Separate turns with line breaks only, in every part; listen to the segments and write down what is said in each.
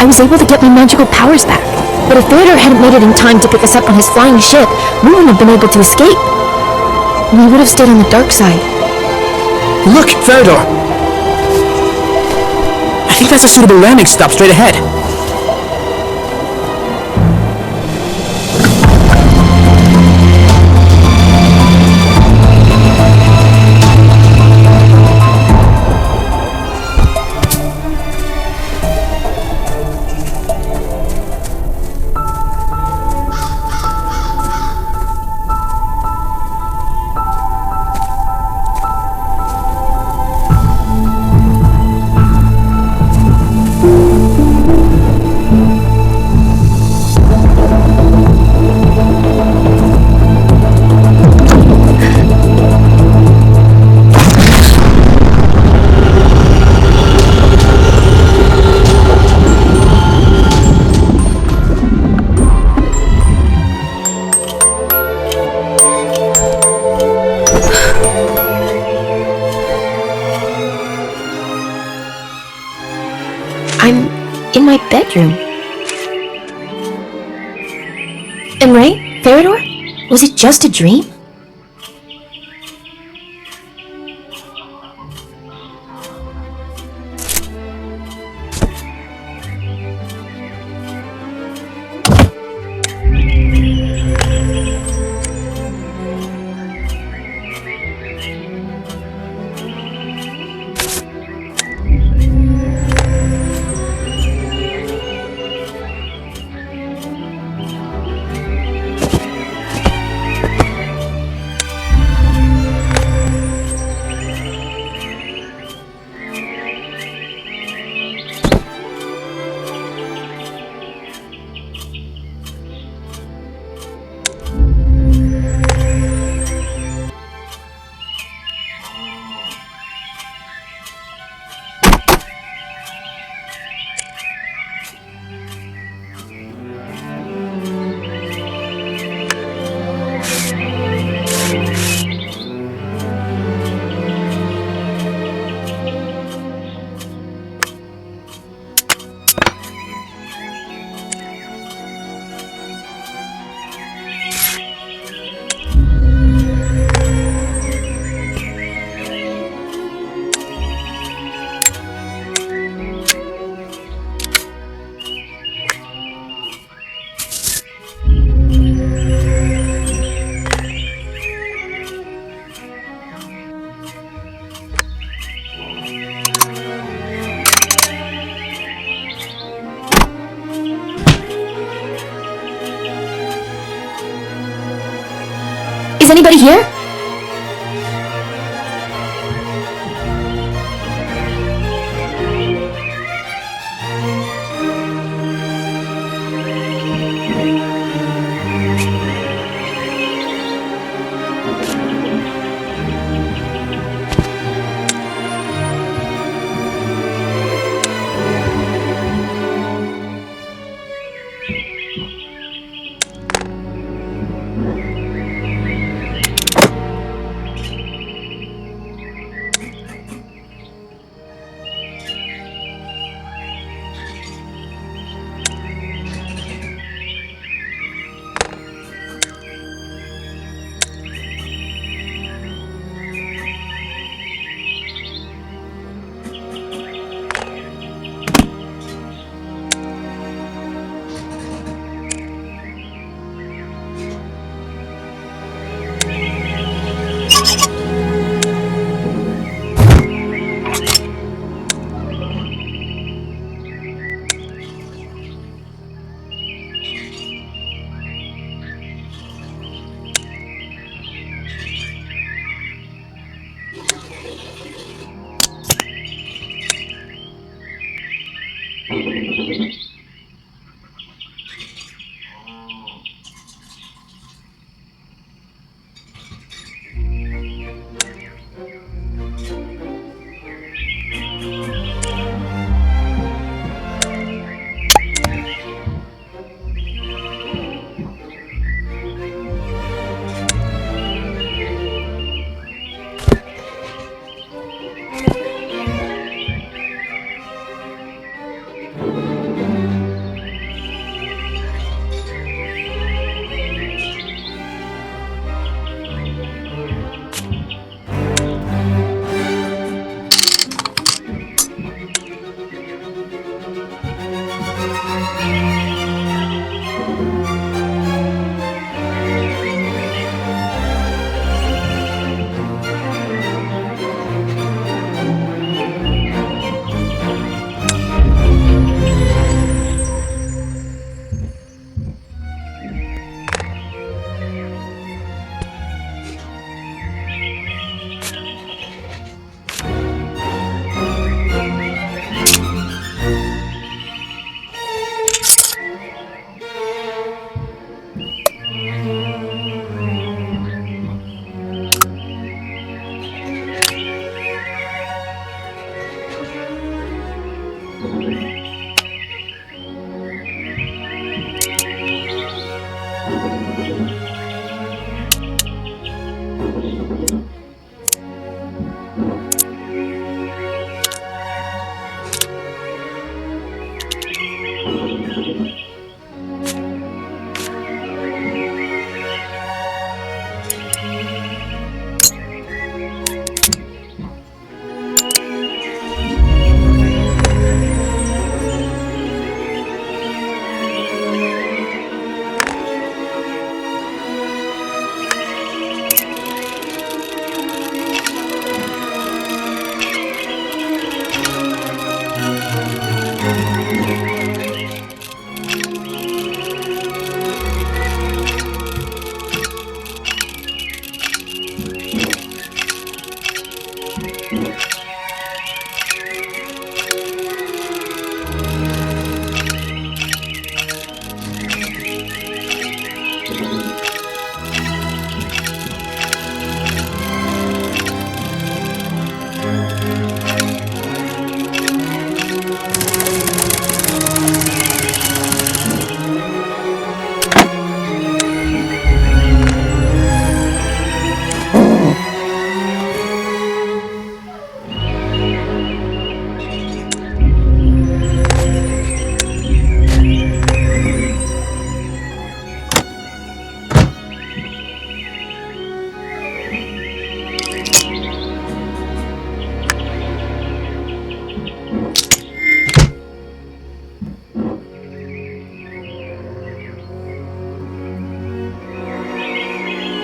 I was able to get my magical powers back. But if Theodore hadn't made it in time to pick us up on his flying ship, we wouldn't have been able to escape. We would have stayed on the dark side.
Look, Theodore! I think that's a suitable landing stop straight ahead.
I'm in my bedroom. And Ray? Theodore? Was it just a dream? Is anybody here?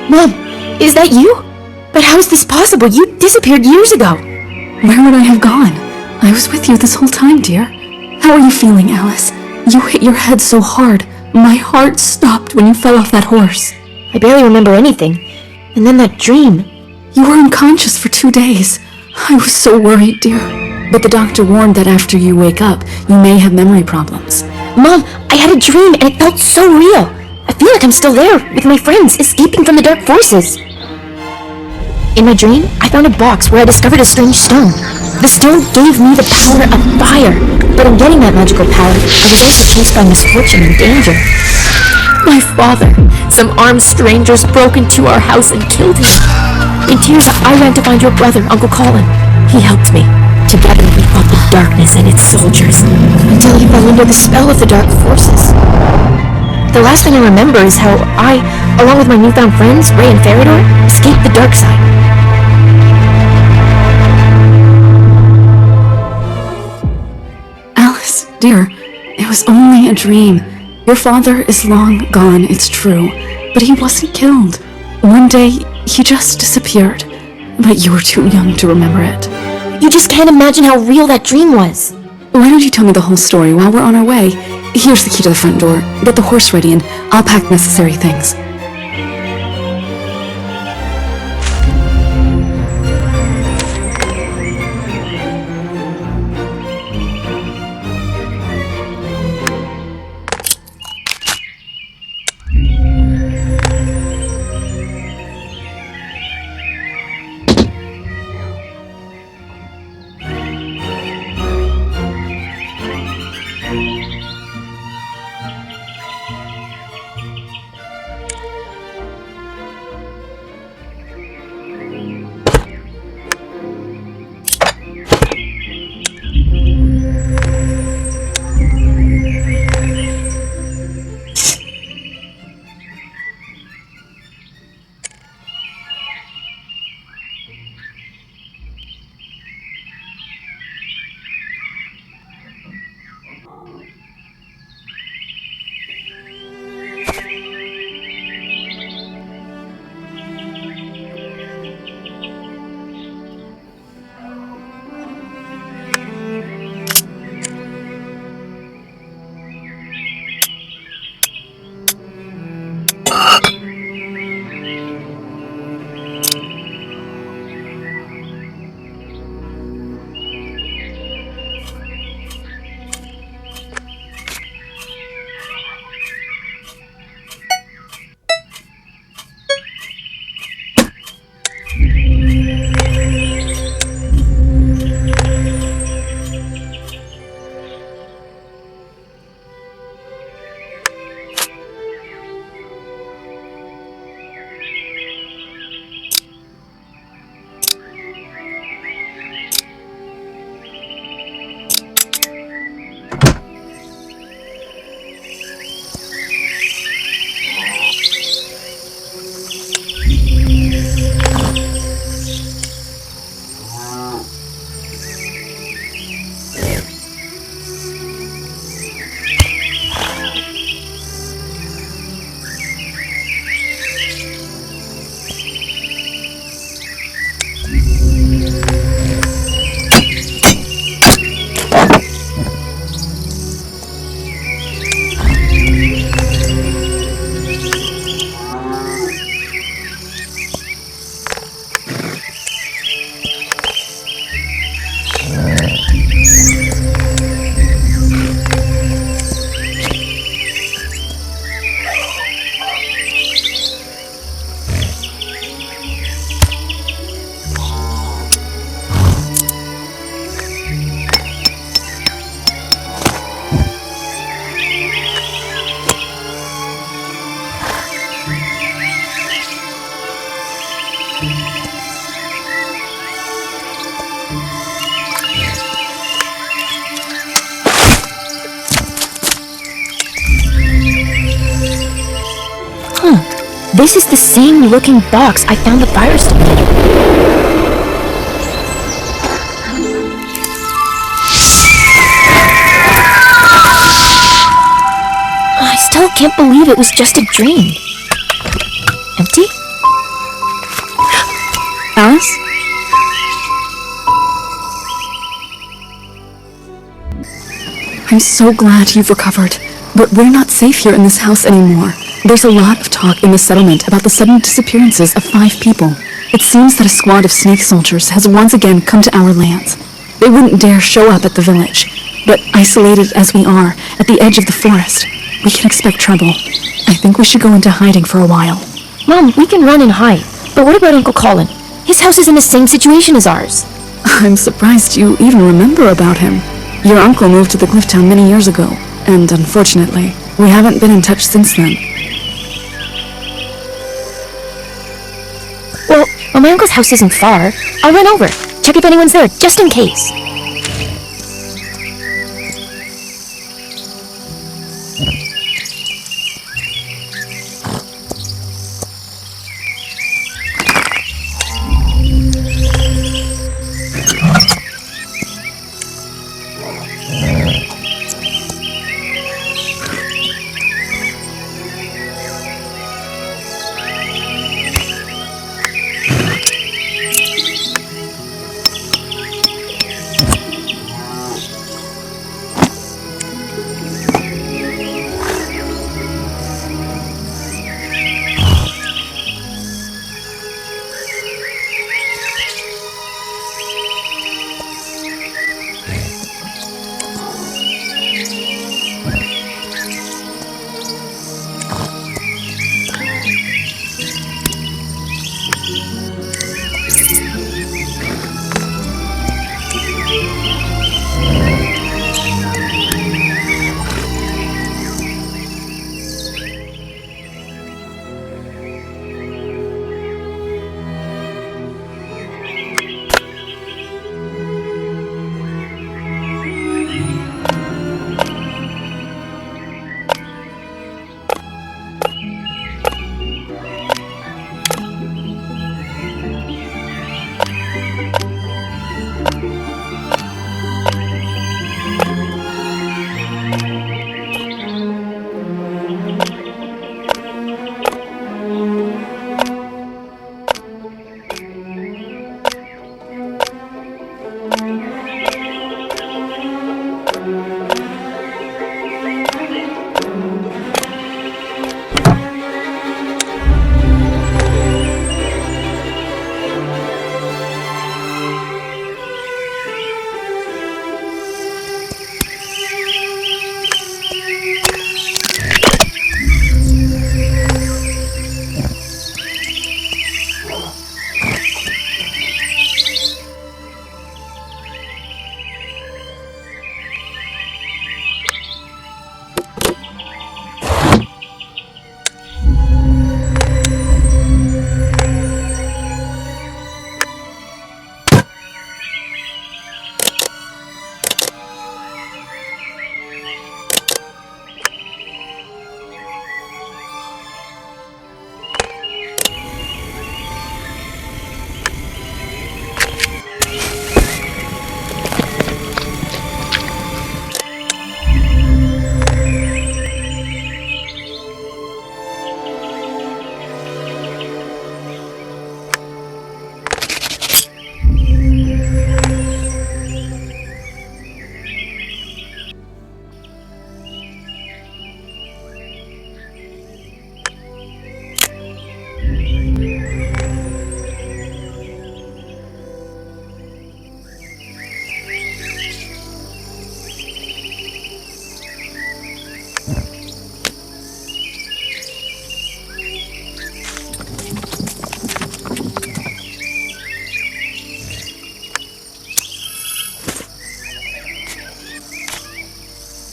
Mom, is that you? But how is this possible? You disappeared years ago.
Where would I have gone? I was with you this whole time, dear. How are you feeling, Alice? You hit your head so hard. My heart stopped when you fell off that horse.
I barely remember anything. And then that dream.
You were unconscious for 2 days. I was so worried, dear. But the doctor warned that after you wake up, you may have memory problems.
Mom, I had a dream and it felt so real. I feel like I'm still there, with my friends, escaping from the dark forces. In my dream, I found a box where I discovered a strange stone. The stone gave me the power of fire, but in getting that magical power, I was also chased by misfortune and danger. My father, some armed strangers broke into our house and killed him. In tears, I ran to find your brother, Uncle Colin. He helped me. Together, we fought the darkness and its soldiers, until he fell under the spell of the dark forces. The last thing I remember is how I, along with my newfound friends, Ray and Farador, escaped the dark side.
Alice, dear, it was only a dream. Your father is long gone, it's true, but he wasn't killed. One day, he just disappeared, but you were too young to remember it.
You just can't imagine how real that dream was.
Why don't you tell me the whole story while we're on our way? Here's the key to the front door. Get the horse ready and I'll pack necessary things.
This is the same looking box I found the firestone in. I still can't believe it was just a dream. Empty?
Alice? I'm so glad you've recovered, but we're not safe here in this house anymore. There's a lot of talk in the settlement about the sudden disappearances of 5 people. It seems that a squad of snake soldiers has once again come to our lands. They wouldn't dare show up at the village, but isolated as we are, at the edge of the forest, we can expect trouble. I think we should go into hiding for a while.
Mom, we can run and hide, but what about Uncle Colin? His house is in the same situation as ours.
I'm surprised you even remember about him. Your uncle moved to the cliff town many years ago, and unfortunately, we haven't been in touch since then.
Well, my uncle's house isn't far. I'll run over, check if anyone's there, just in case.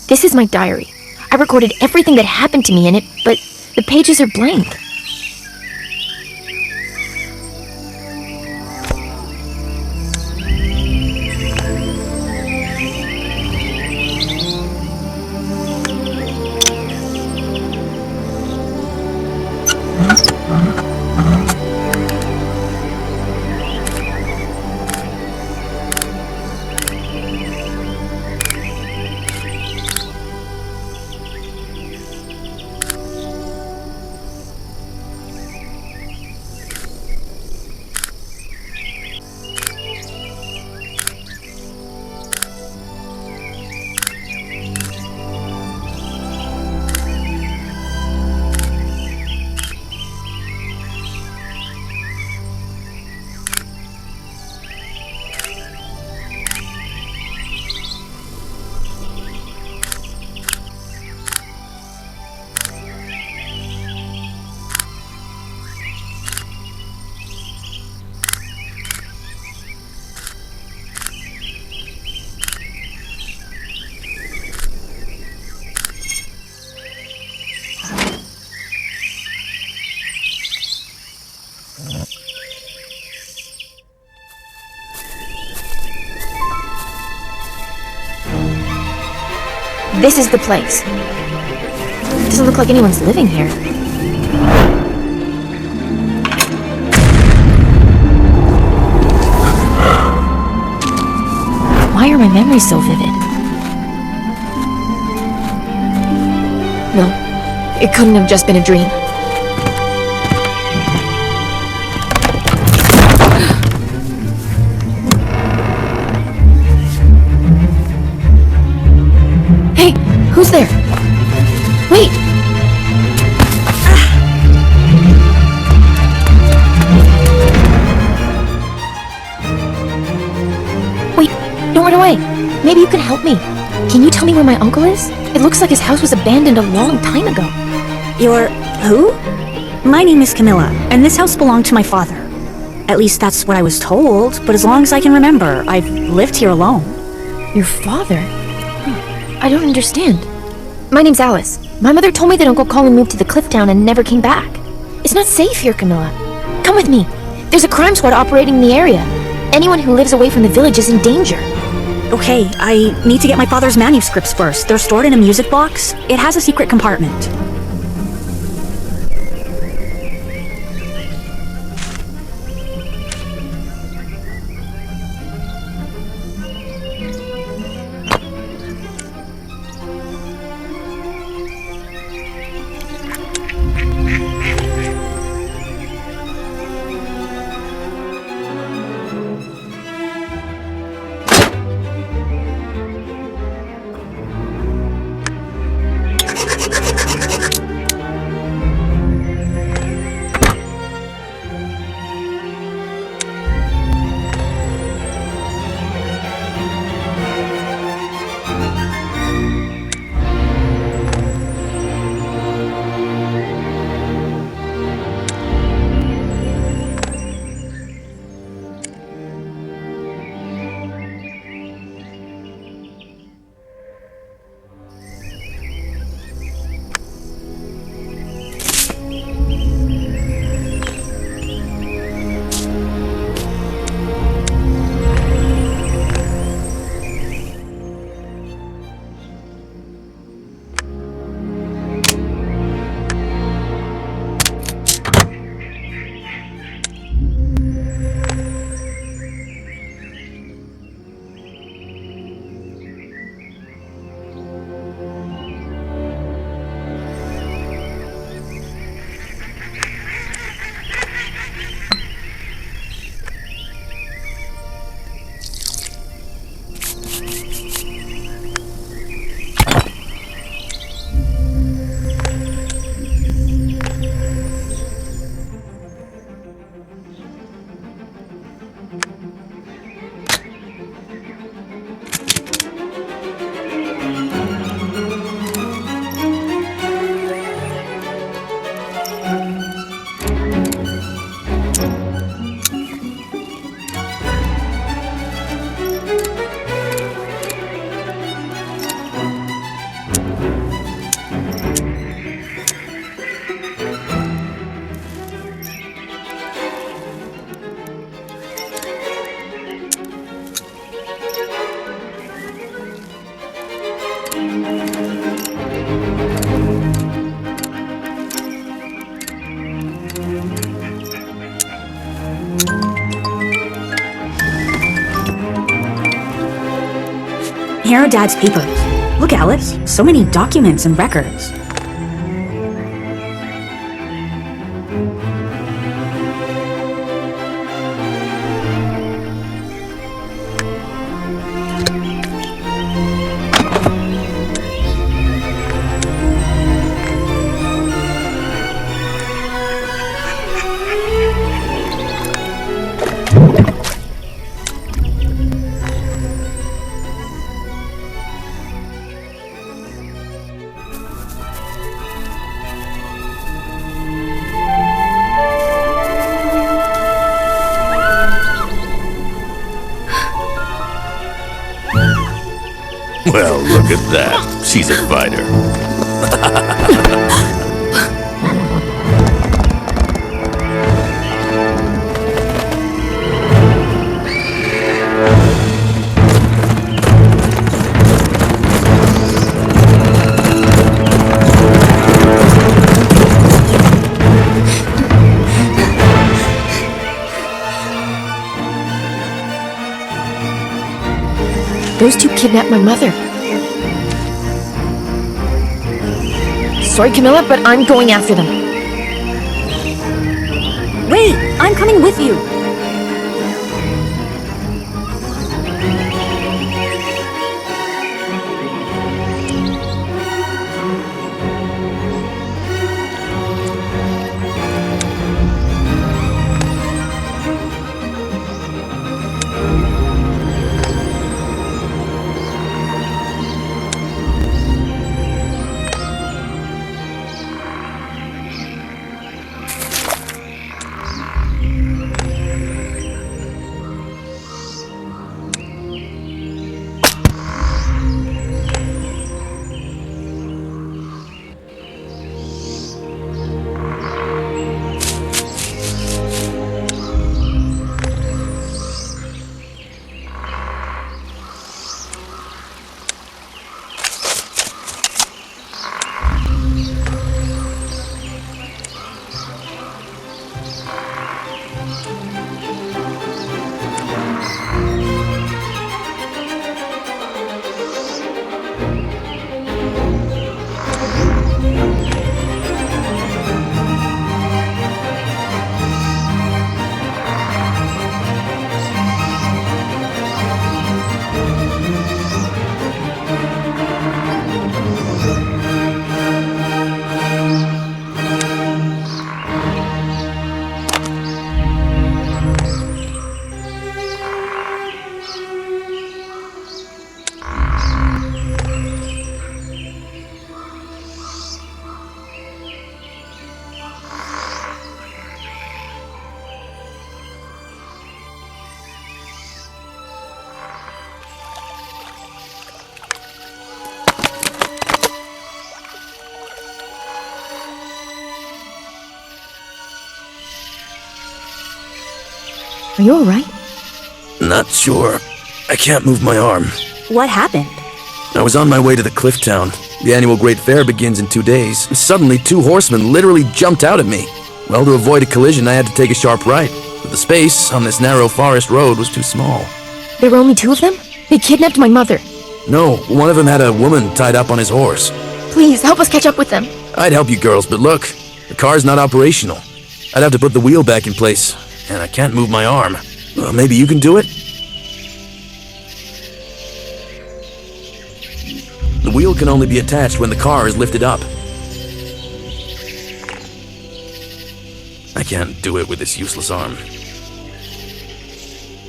This is my diary. I recorded everything that happened to me in it, but the pages are blank. This is the place. Doesn't look like anyone's living here. Why are my memories so vivid? No, it couldn't have just been a dream. Hey, who's there? Wait! Wait, don't run away. Maybe you can help me. Can you tell me where my uncle is? It looks like his house was abandoned a long time ago.
You're... who? My name is Camilla, and this house belonged to my father. At least that's what I was told, but as long as I can remember, I've lived here alone.
Your father? I don't understand. My name's Alice. My mother told me that Uncle Colin moved to the cliff town and never came back. It's not safe here, Camilla. Come with me. There's a crime squad operating in the area. Anyone who lives away from the village is in danger.
Okay, I need to get my father's manuscripts first. They're stored in a music box. It has a secret compartment. Here are Dad's papers. Look, Alice, so many documents and records.
Well, look at that. She's a fighter.
Those two kidnapped my mother. Sorry, Camilla, but I'm going after them.
Wait! I'm coming with you!
Are you alright?
Not sure. I can't move my arm.
What happened?
I was on my way to the cliff town. The annual Great Fair begins in 2 days. And suddenly, 2 horsemen literally jumped out at me. Well, to avoid a collision, I had to take a sharp right. But the space on this narrow forest road was too small.
There were only 2 of them? They kidnapped my mother.
No, one of them had a woman tied up on his horse.
Please, help us catch up with them.
I'd help you girls, but look, the car's not operational. I'd have to put the wheel back in place, and I can't move my arm. Well, maybe you can do it? The wheel can only be attached when the car is lifted up. I can't do it with this useless arm.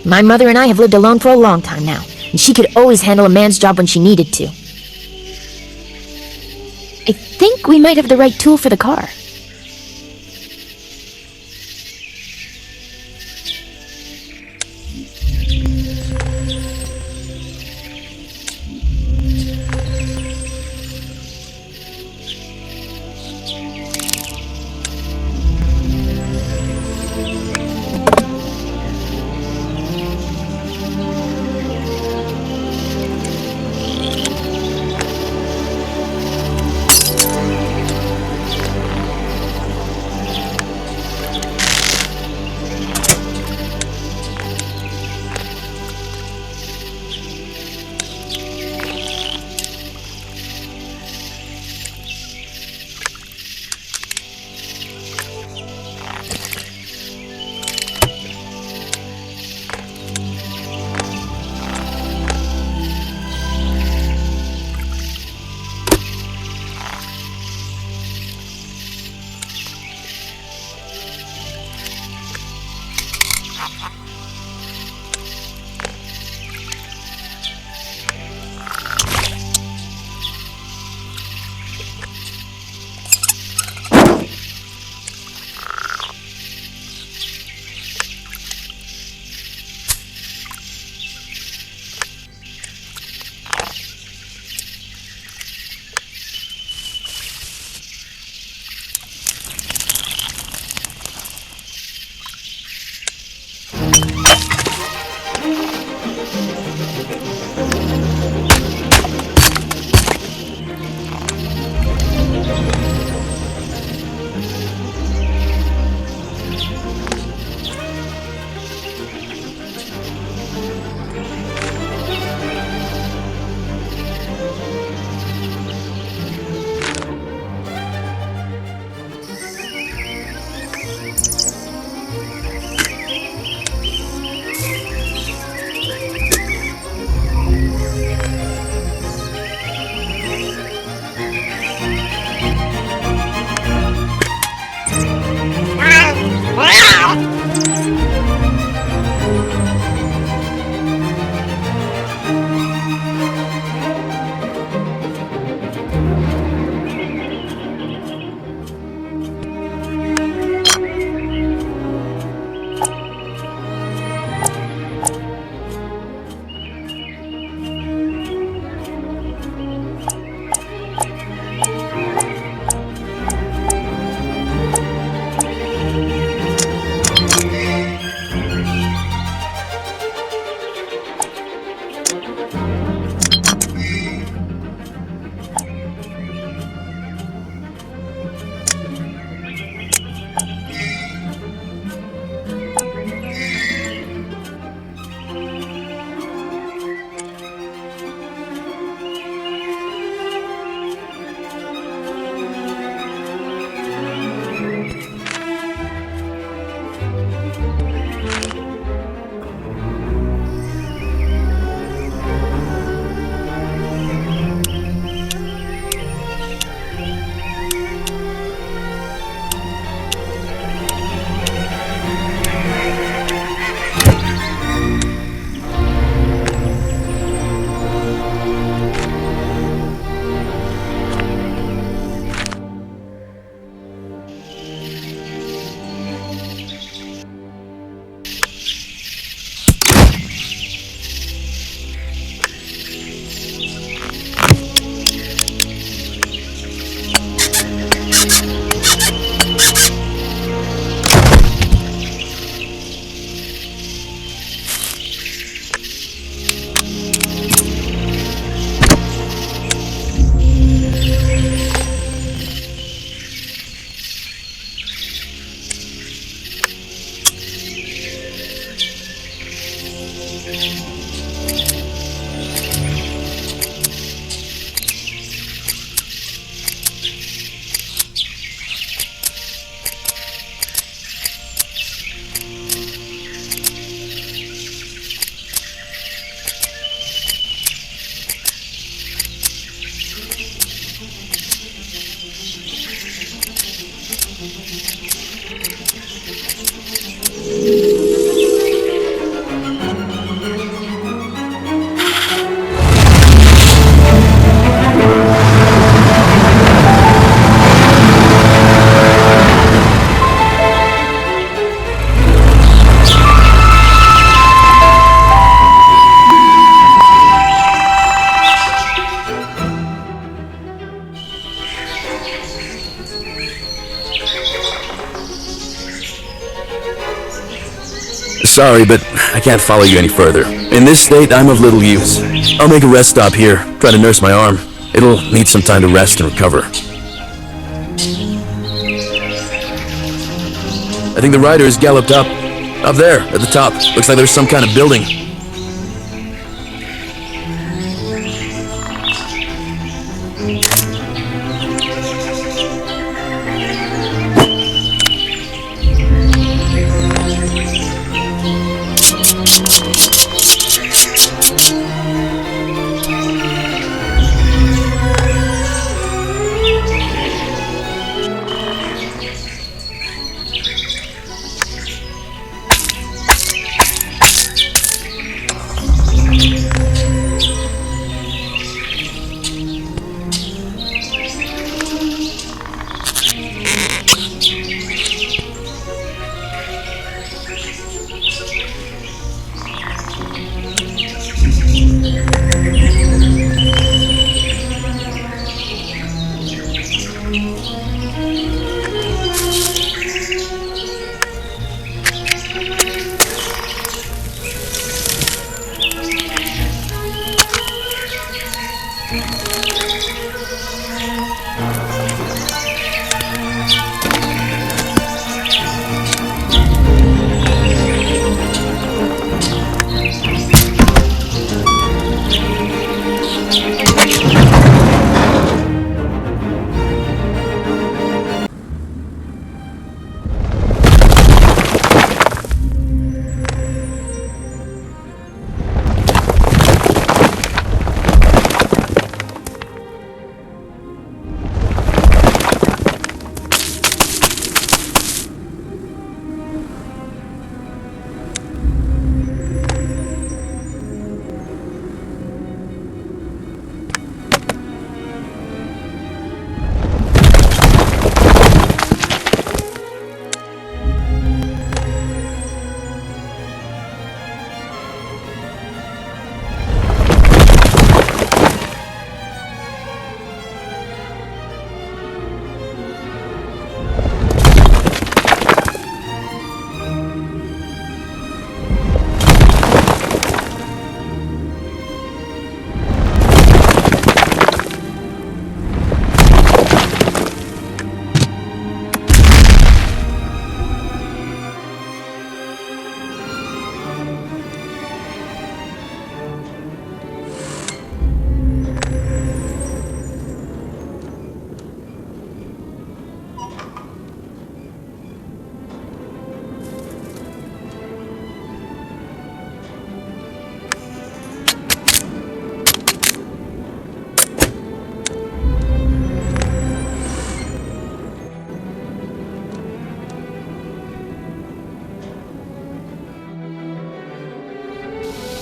My mother and I have lived alone for a long time now, and she could always handle a man's job when she needed to. I think we might have the right tool for the car.
Sorry, but I can't follow you any further. In this state, I'm of little use. I'll make a rest stop here, try to nurse my arm. It'll need some time to rest and recover. I think the rider has galloped up. Up there, at the top. Looks like there's some kind of building.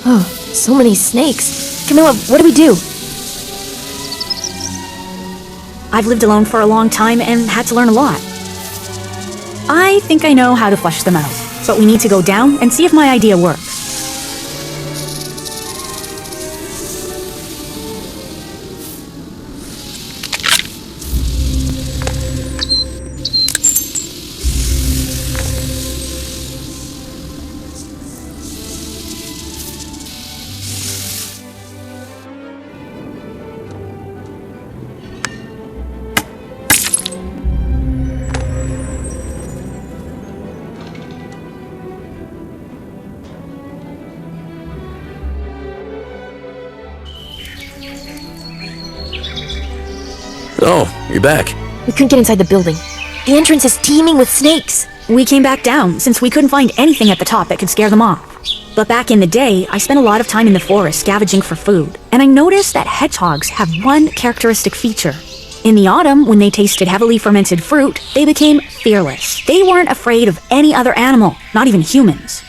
Oh, so many snakes. Camilla, what do we do?
I've lived alone for a long time and had to learn a lot. I think I know how to flush them out, but we need to go down and see if my idea works.
Oh, you're back.
We couldn't get inside the building. The entrance is teeming with snakes.
We came back down since we couldn't find anything at the top that could scare them off. But back in the day, I spent a lot of time in the forest scavenging for food, and I noticed that hedgehogs have one characteristic feature. In the autumn, when they tasted heavily fermented fruit, they became fearless. They weren't afraid of any other animal, not even humans.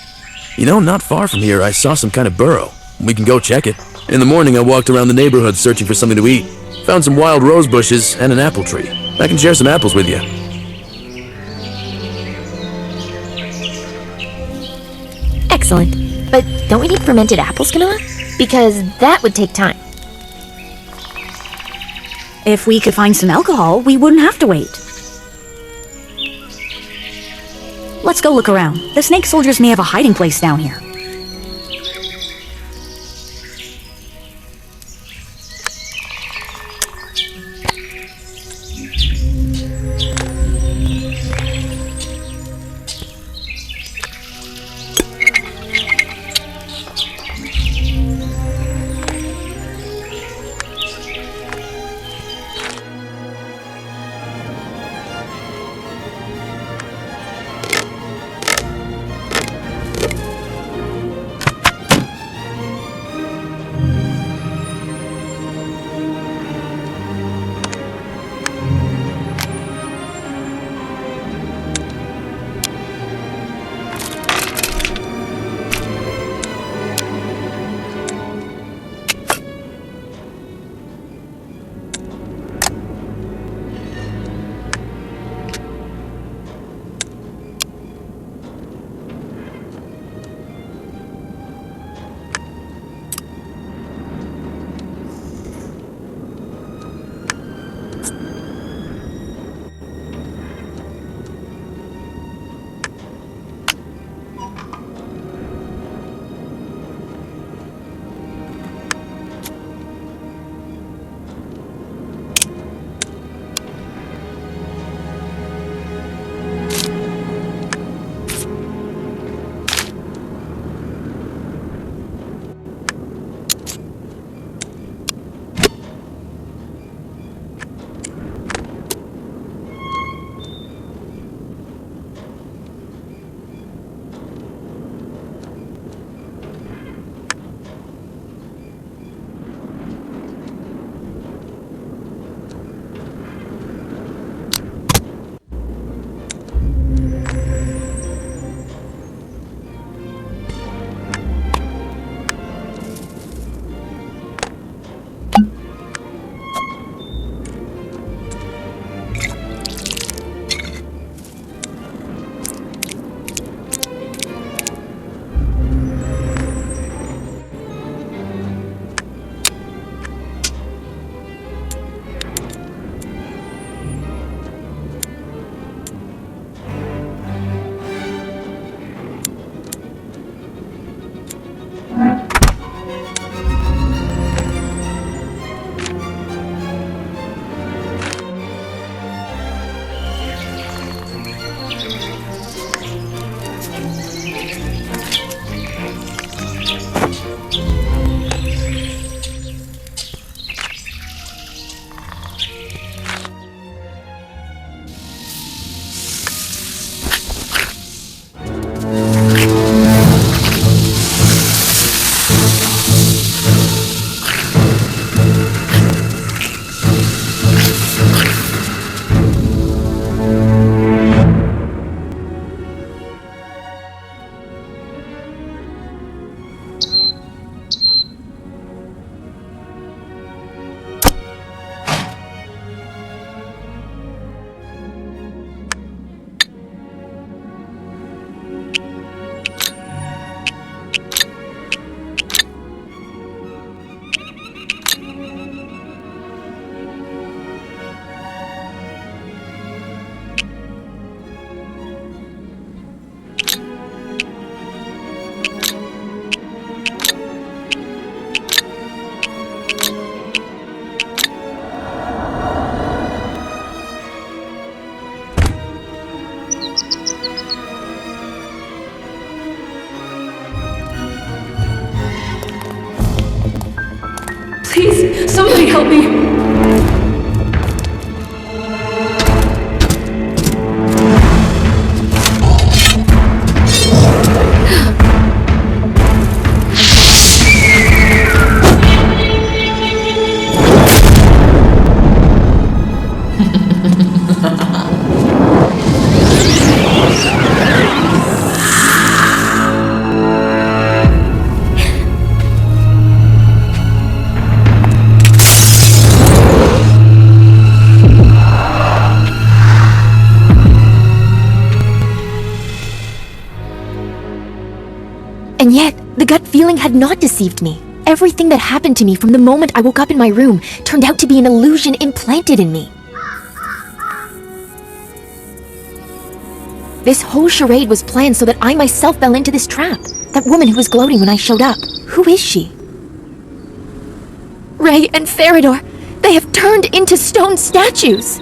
You know, not far from here, I saw some kind of burrow. We can go check it. In the morning, I walked around the neighborhood searching for something to eat. Found some wild rose bushes and an apple tree. I can share some apples with you.
Excellent. But don't we need fermented apples, Camilla? Because that would take time.
If we could find some alcohol, we wouldn't have to wait. Let's go look around. The snake soldiers may have a hiding place down here.
Please, somebody help me.
The gut feeling had not deceived me. Everything that happened to me from the moment I woke up in my room turned out to be an illusion implanted in me. This whole charade was planned so that I myself fell into this trap. That woman who was gloating when I showed up. Who is she? Ray and Farador, they have turned into stone statues!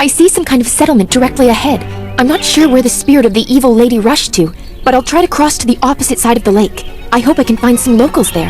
I see some kind of settlement directly ahead. I'm not sure where the spirit of the evil lady rushed to, but I'll try to cross to the opposite side of the lake. I hope I can find some locals there.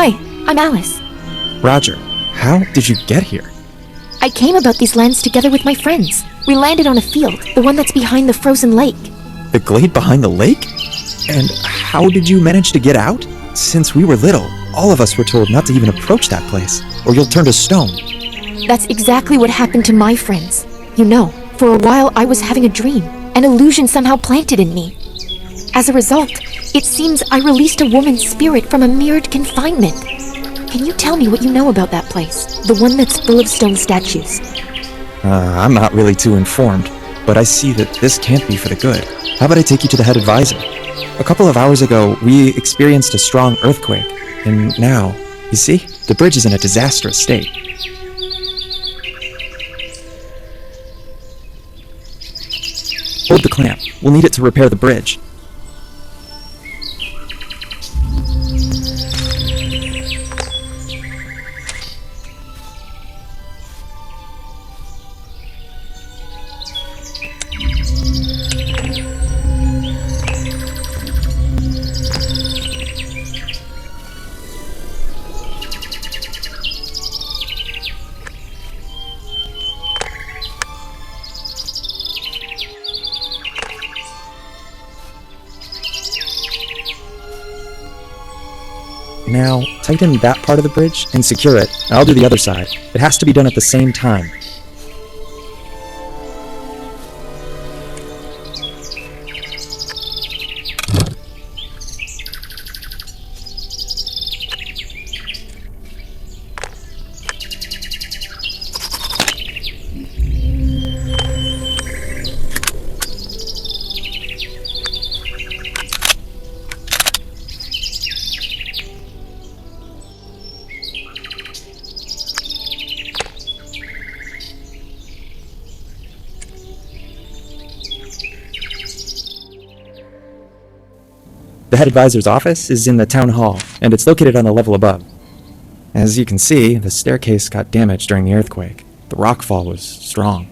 Hi, I'm Alice.
Roger, how did you get here?
I came about these lands together with my friends. We landed on a field, the one that's behind the frozen lake.
The glade behind the lake? And how did you manage to get out? Since we were little, all of us were told not to even approach that place, or you'll turn to stone.
That's exactly what happened to my friends. You know, for a while I was having a dream, an illusion somehow planted in me. As a result, it seems I released a woman's spirit from a mirrored confinement. Can you tell me what you know about that place? The one that's full of stone statues.
I'm not really too informed, but I see that this can't be for the good. How about I take you to the head advisor? A couple of hours ago, we experienced a strong earthquake, and now, you see, the bridge is in a disastrous state. Hold the clamp. We'll need it to repair the bridge. Now, tighten that part of the bridge and secure it. I'll do the other side. It has to be done at the same time. The head advisor's office is in the town hall, and it's located on the level above. As you can see, the staircase got damaged during the earthquake. The rockfall was strong.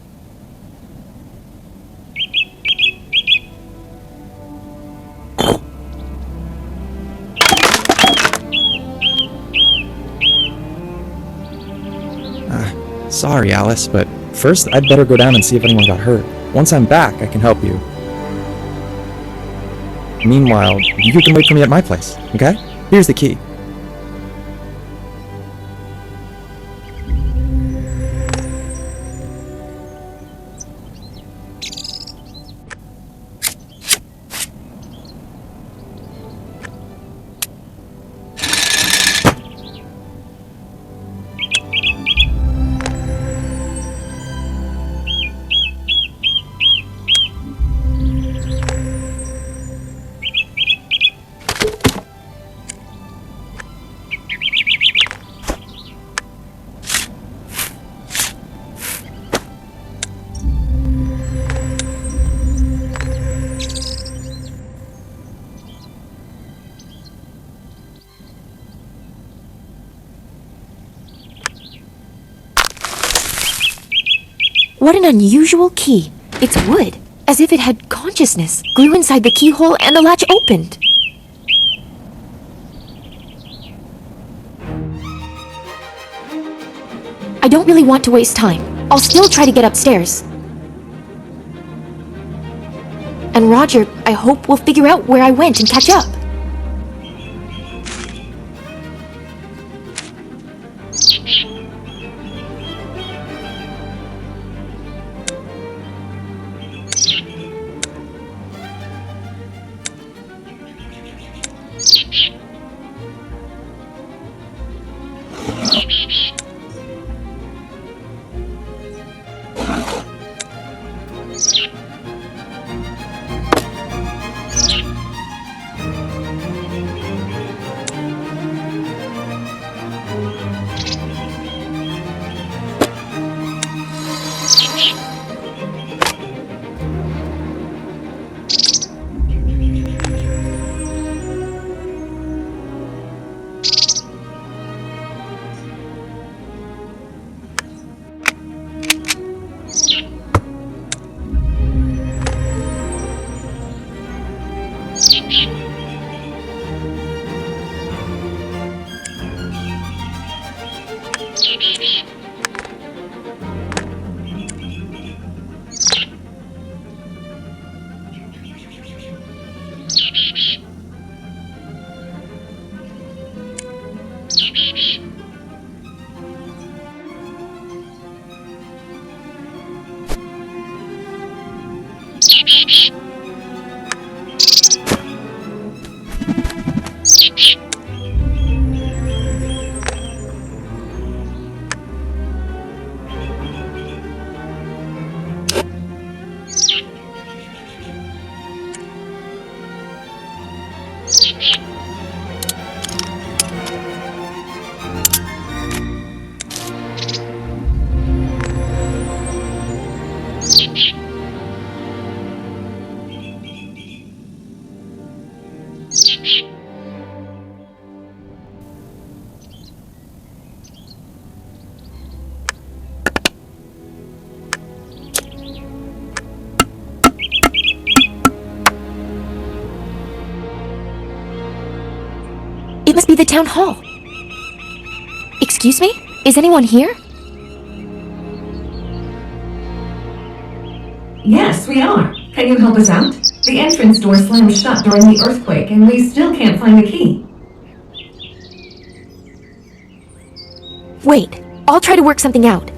Sorry, Alice, but first I'd better go down and see if anyone got hurt. Once I'm back, I can help you. Meanwhile, you can wait for me at my place, okay? Here's the key.
What an unusual key. It's wood, as if it had consciousness. Glue inside the keyhole and the latch opened. I don't really want to waste time. I'll still try to get upstairs. And Roger, I hope we'll figure out where I went and catch up. It must be the town hall. Excuse me? Is anyone here?
Yes, we are. Can you help us out? The entrance door slammed shut during the earthquake, and we still can't find the key.
Wait, I'll try to work something out.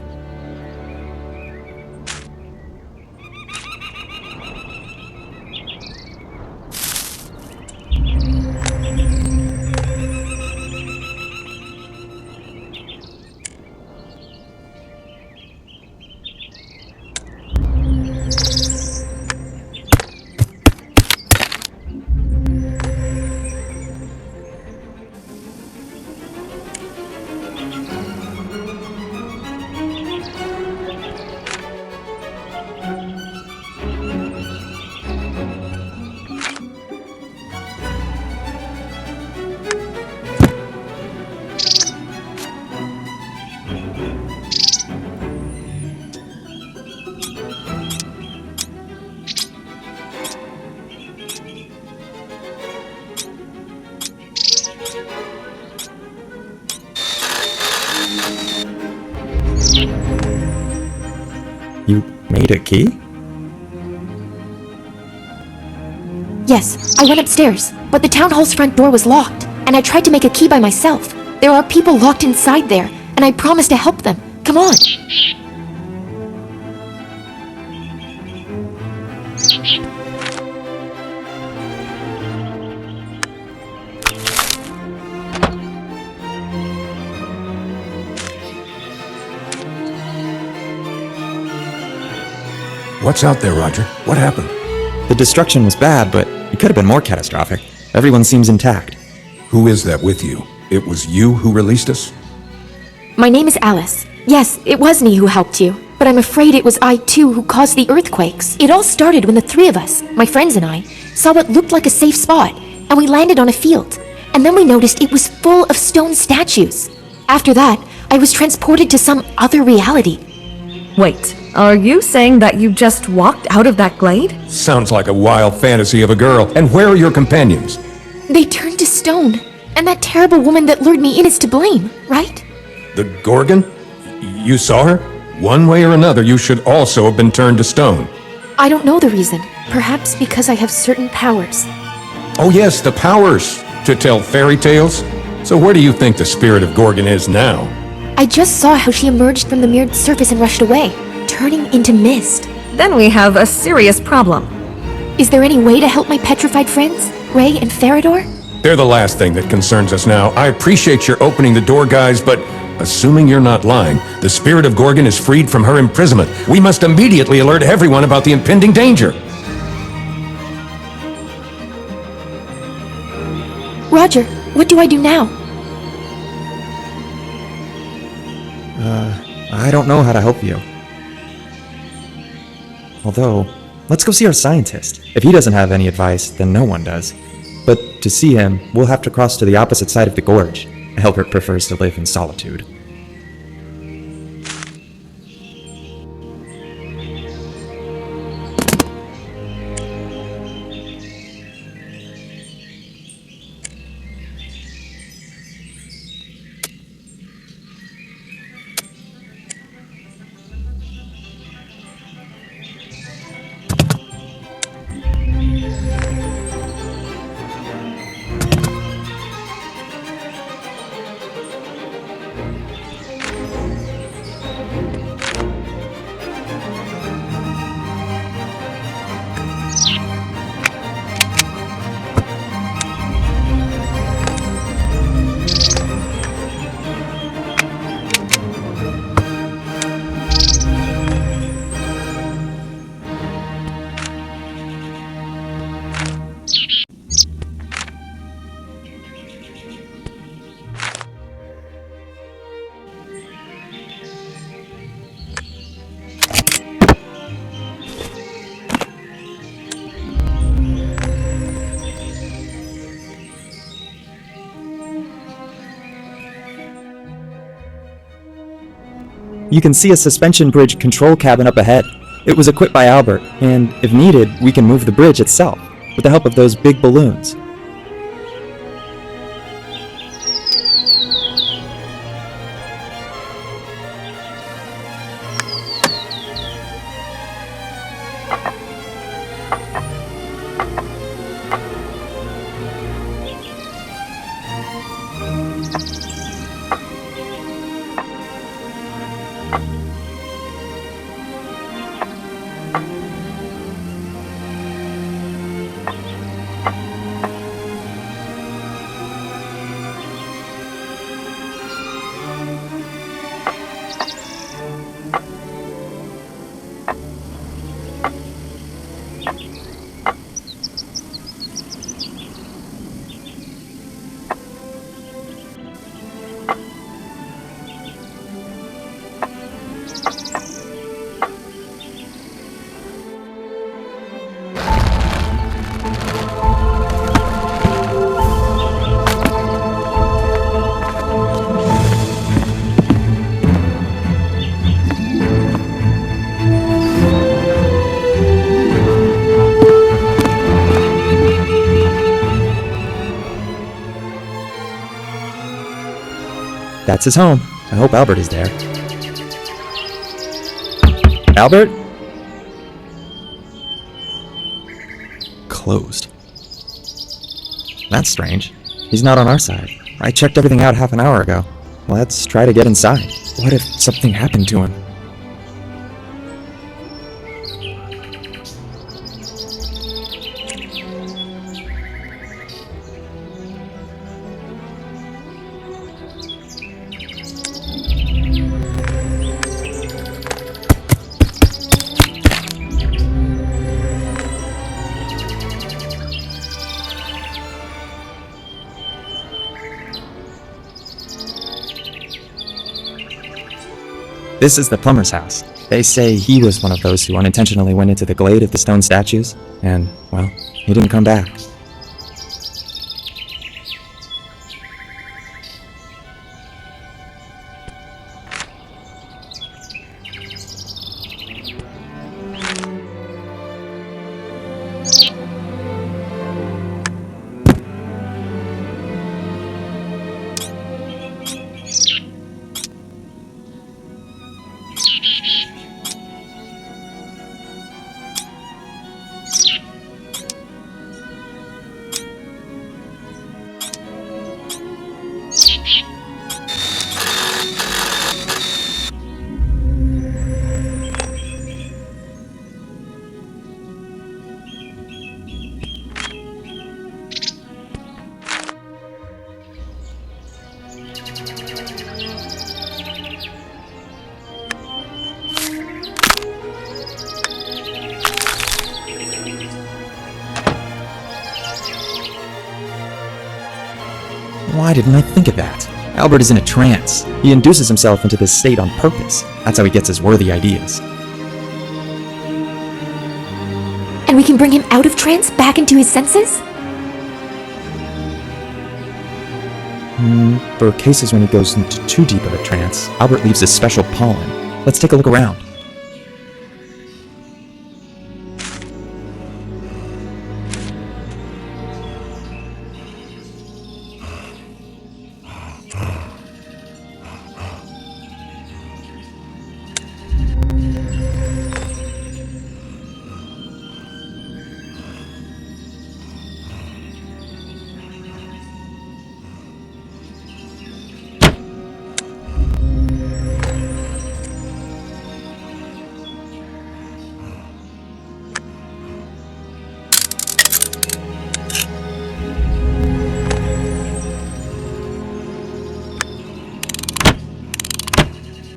You made a key?
Yes, I went upstairs, but the town hall's front door was locked, and I tried to make a key by myself. There are people locked inside there, and I promised to help them. Come on.
What's out there, Roger? What happened?
The destruction was bad, but it could have been more catastrophic. Everyone seems intact.
Who is that with you? It was you who released us?
My name is Alice. Yes, it was me who helped you, but I'm afraid it was I too who caused the earthquakes. It all started when the three of us, my friends and I, saw what looked like a safe spot, and we landed on a field. And then we noticed it was full of stone statues. After that, I was transported to some other reality.
Wait, are you saying that you just walked out of that glade?
Sounds like a wild fantasy of a girl. And where are your companions?
They turned to stone, and that terrible woman that lured me in is to blame, right?
The Gorgon? You saw her? One way or another, you should also have been turned to stone.
I don't know the reason. Perhaps because I have certain powers.
Oh yes, the powers to tell fairy tales. So where do you think the spirit of Gorgon is now?
I just saw how she emerged from the mirrored surface and rushed away, turning into mist.
Then we have a serious problem.
Is there any way to help my petrified friends, Ray and Farador?
They're the last thing that concerns us now. I appreciate your opening the door, guys, but assuming you're not lying, the spirit of Gorgon is freed from her imprisonment. We must immediately alert everyone about the impending danger.
Roger, what do I do now?
I don't know how to help you. Although, let's go see our scientist. If he doesn't have any advice, then no one does. But to see him, we'll have to cross to the opposite side of the gorge. Albert prefers to live in solitude. You can see a suspension bridge control cabin up ahead. It was equipped by Albert, and if needed, we can move the bridge itself with the help of those big balloons. That's his home. I hope Albert is there. Albert? Closed. That's strange. He's not on our side. I checked everything out half an hour ago. Let's try to get inside. What if something happened to him? This is the plumber's house. They say he was one of those who unintentionally went into the glade of the stone statues, and, well, he didn't come back. Why didn't I think of that? Albert is in a trance. He induces himself into this state on purpose. That's how he gets his worthy ideas.
And we can bring him out of trance back into his senses?
For cases when he goes into too deep of a trance, Albert leaves his special pollen. Let's take a look around.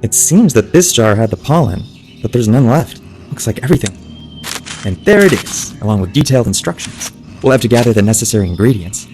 It seems that this jar had the pollen, but there's none left. Looks like everything. And there it is, along with detailed instructions. We'll have to gather the necessary ingredients.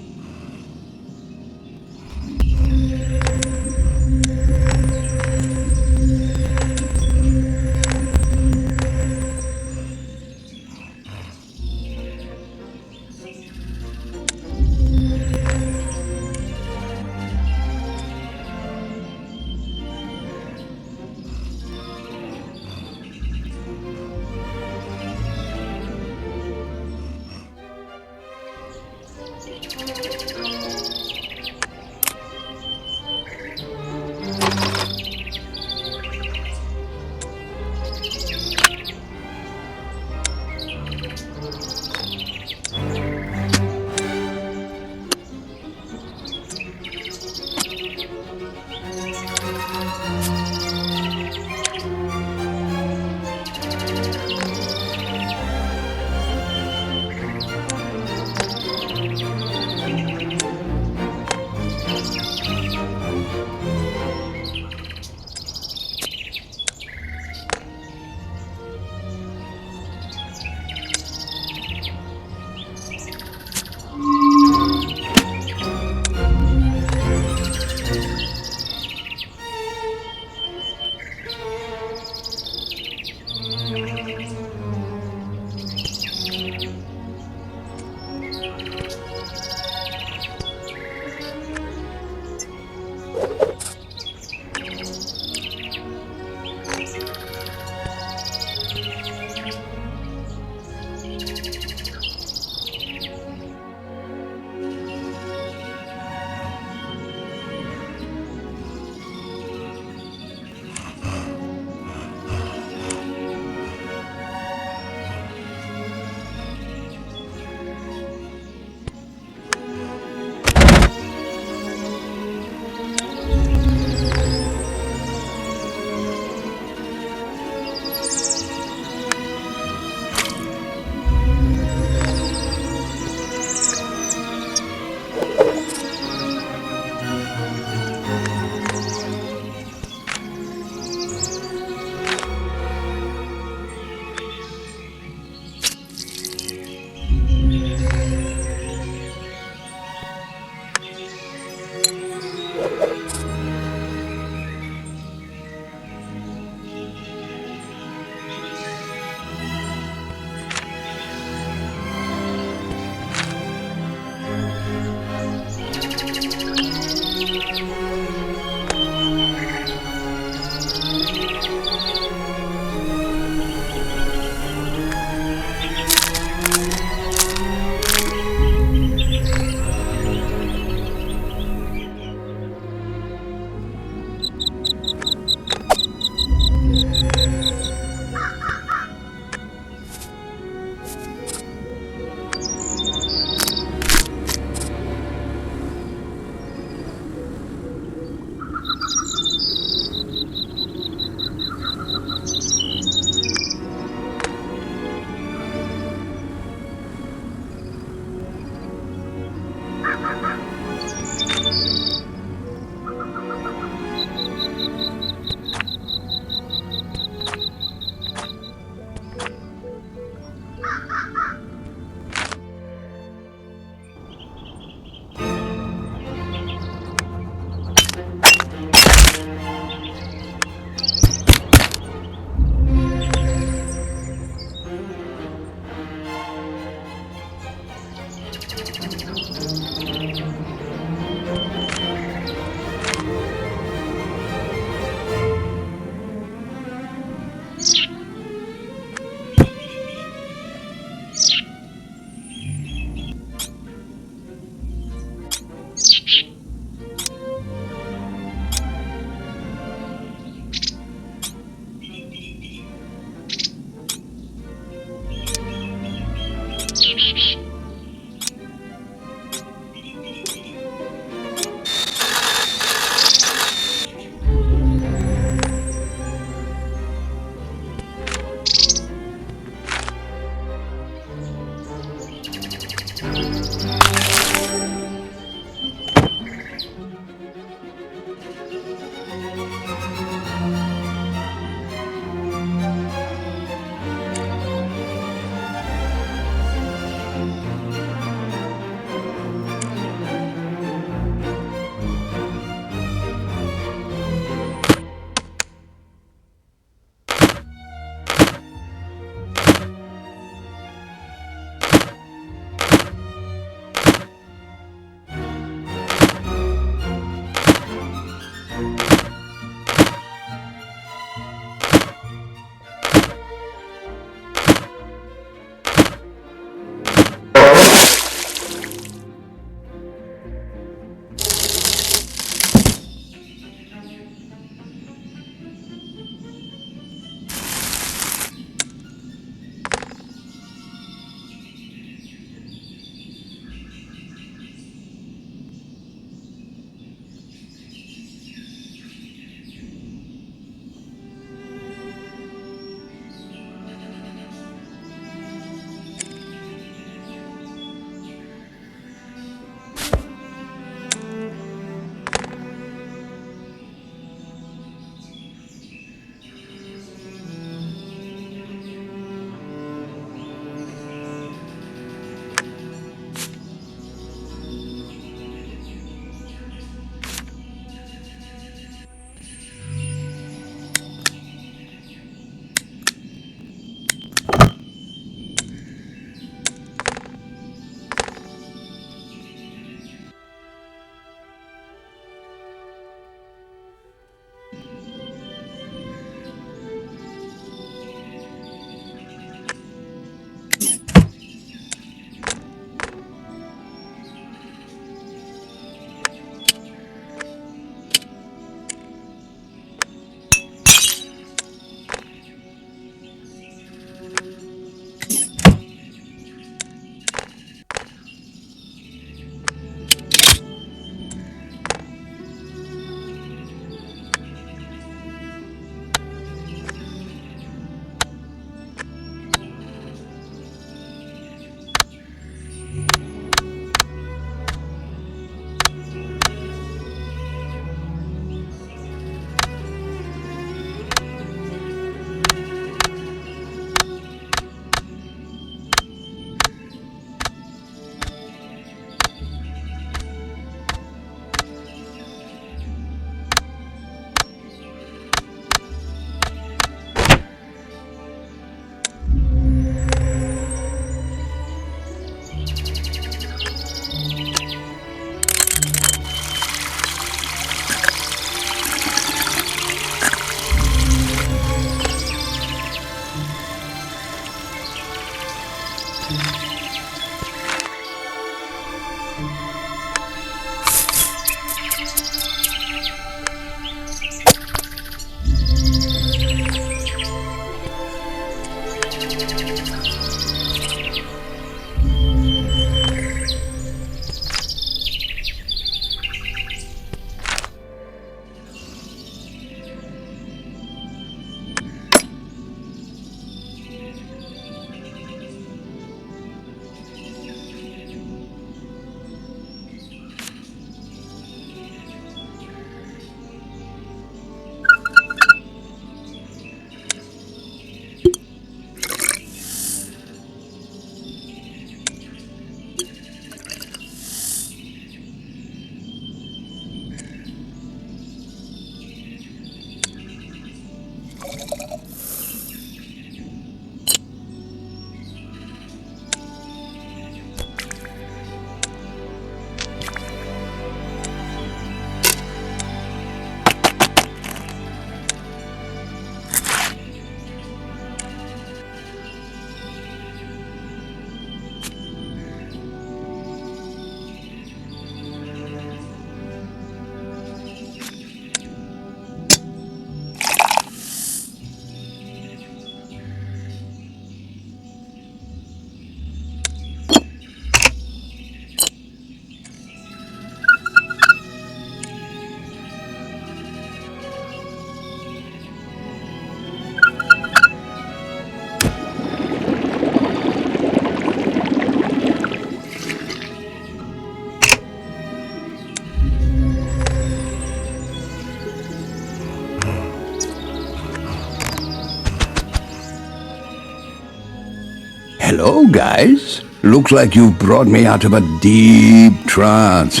Hello, guys. Looks like you've brought me out of a deep trance.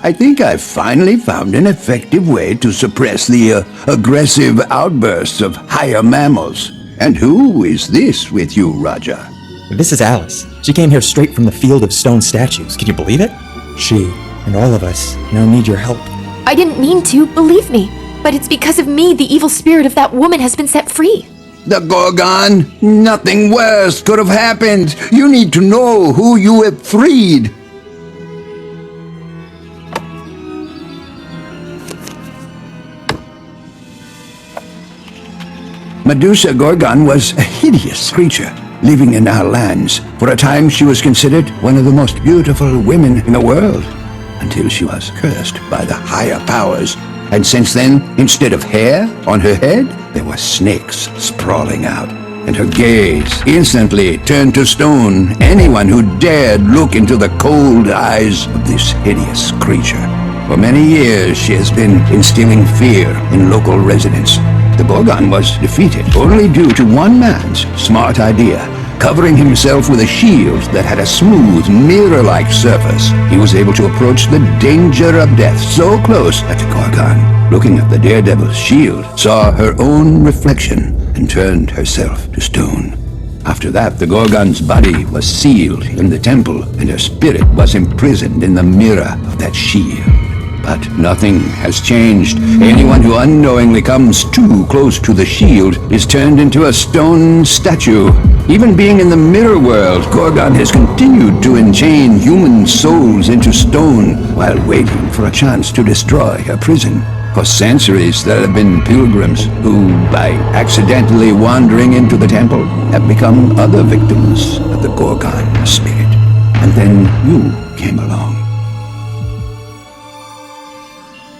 I think I've finally found an effective way to suppress the aggressive outbursts of higher mammals. And who is this with you, Raja?
This is Alice. She came here straight from the field of stone statues. Can you believe it? She and all of us now need your help.
I didn't mean to, believe me. But it's because of me the evil spirit of that woman has been set free.
The Gorgon! Nothing worse could have happened! You need to know who you have freed! Medusa Gorgon was a hideous creature, living in our lands. For a time she was considered one of the most beautiful women in the world, until she was cursed by the higher powers. And since then, instead of hair on her head, there were snakes sprawling out, and her gaze instantly turned to stone anyone who dared look into the cold eyes of this hideous creature. For many years, she has been instilling fear in local residents. The Gorgon was defeated only due to one man's smart idea. Covering himself with a shield that had a smooth, mirror-like surface, he was able to approach the danger of death so close that the Gorgon, looking at the daredevil's shield, saw her own reflection and turned herself to stone. After that, the Gorgon's body was sealed in the temple, and her spirit was imprisoned in the mirror of that shield. But nothing has changed. Anyone who unknowingly comes too close to the shield is turned into a stone statue. Even being in the mirror world, Gorgon has continued to enchain human souls into stone while waiting for a chance to destroy her prison. For centuries, there have been pilgrims who, by accidentally wandering into the temple, have become other victims of the Gorgon spirit. And then you came along.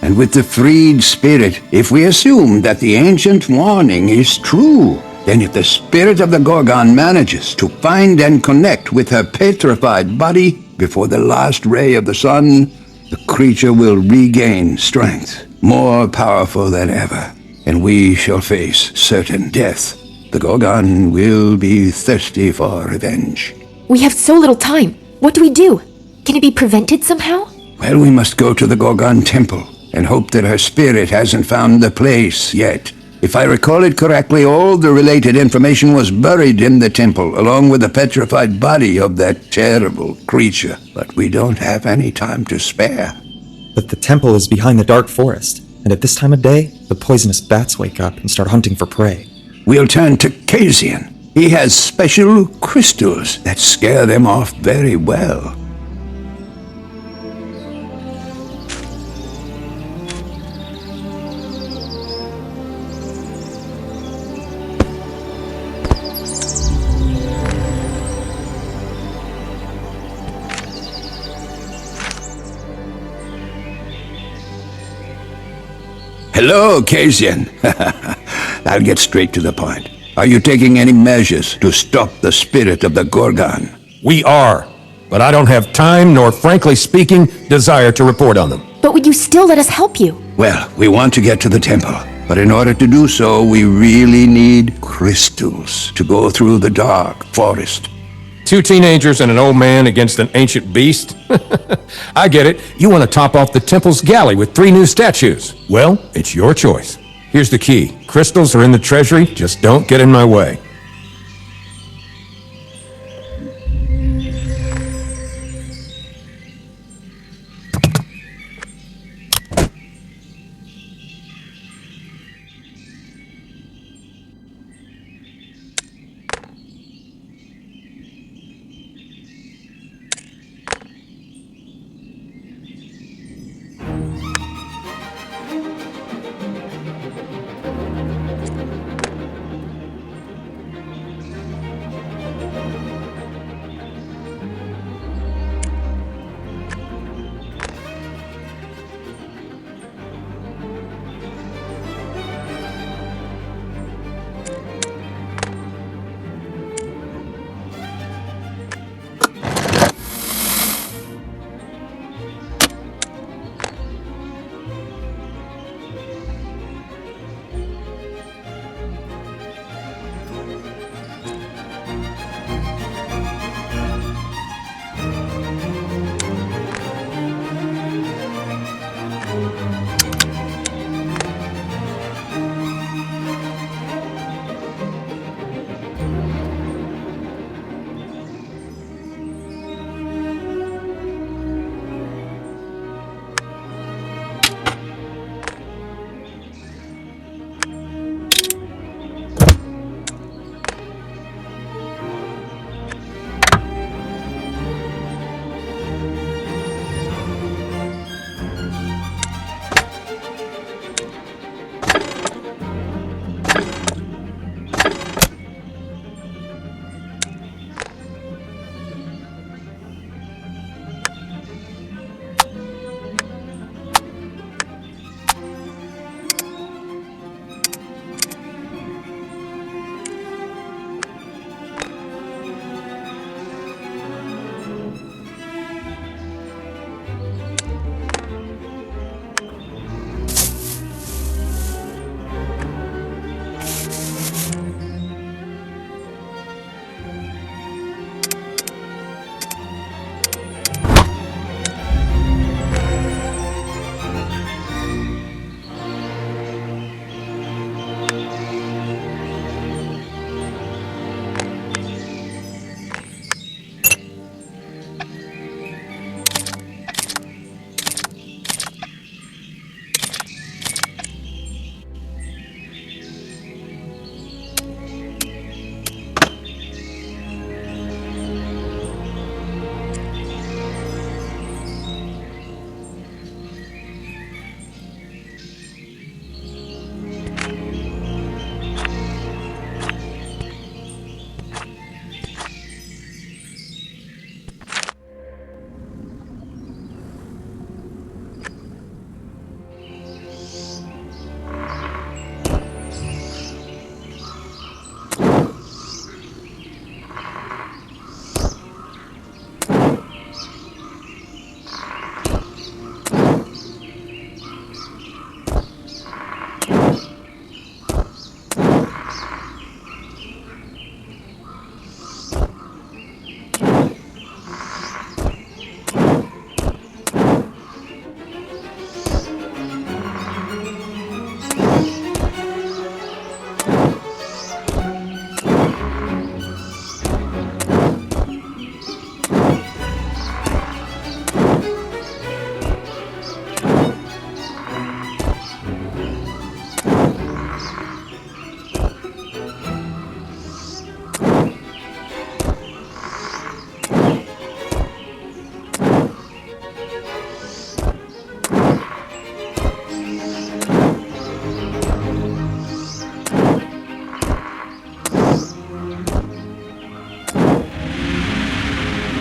And with the freed spirit, if we assume that the ancient warning is true, then if the spirit of the Gorgon manages to find and connect with her petrified body before the last ray of the sun, the creature will regain strength, more powerful than ever, and we shall face certain death. The Gorgon will be thirsty for revenge.
We have so little time. What do we do? Can it be prevented somehow?
Well, we must go to the Gorgon temple and hope that her spirit hasn't found the place yet. If I recall it correctly, all the related information was buried in the temple, along with the petrified body of that terrible creature. But we don't have any time to spare.
But the temple is behind the dark forest, and at this time of day, the poisonous bats wake up and start hunting for prey.
We'll turn to Kasian. He has special crystals that scare them off very well. Hello, Kasian. I'll get straight to the point. Are you taking any measures to stop the spirit of the Gorgon?
We are, but I don't have time nor, frankly speaking, desire to report on them.
But would you still let us help you?
Well, we want to get to the temple, but in order to do so, we really need crystals to go through the dark forest.
2 teenagers and an old man against an ancient beast? I get it. You want to top off the temple's galley with 3 new statues. Well, it's your choice. Here's the key. Crystals are in the treasury, just don't get in my way.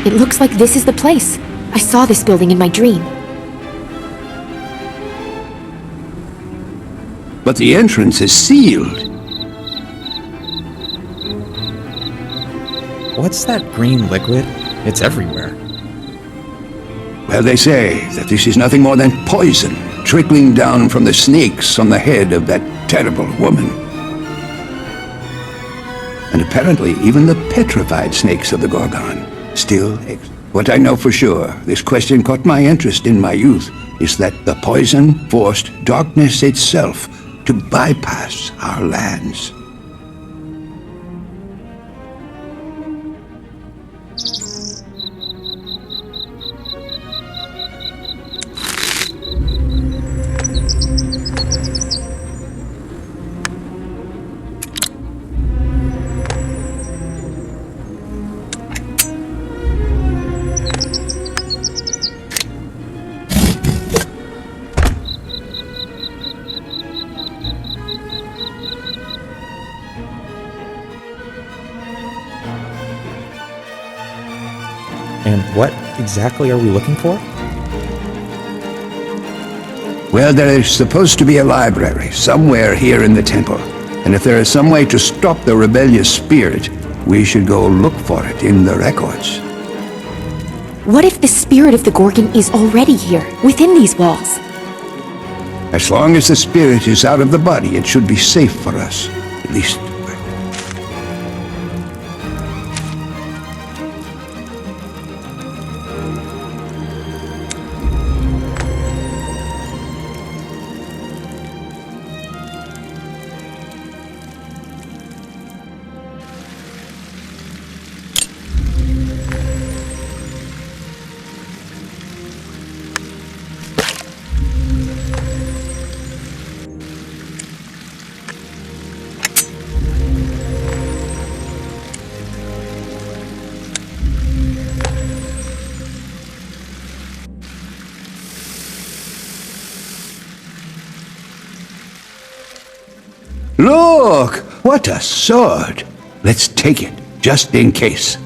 It looks like this is the place. I saw this building in my dream.
But the entrance is sealed.
What's that green liquid? It's everywhere.
Well, they say that this is nothing more than poison trickling down from the snakes on the head of that terrible woman. And apparently even the petrified snakes of the Gorgon still exist. What I know for sure, this question caught my interest in my youth, is that the poison forced darkness itself to bypass our lands.
And what exactly are we looking for?
Well, there is supposed to be a library somewhere here in the temple. And if there is some way to stop the rebellious spirit, we should go look for it in the records.
What if the spirit of the Gorgon is already here, within these walls?
As long as the spirit is out of the body, it should be safe for us. At least... Look! What a sword! Let's take it, just in case.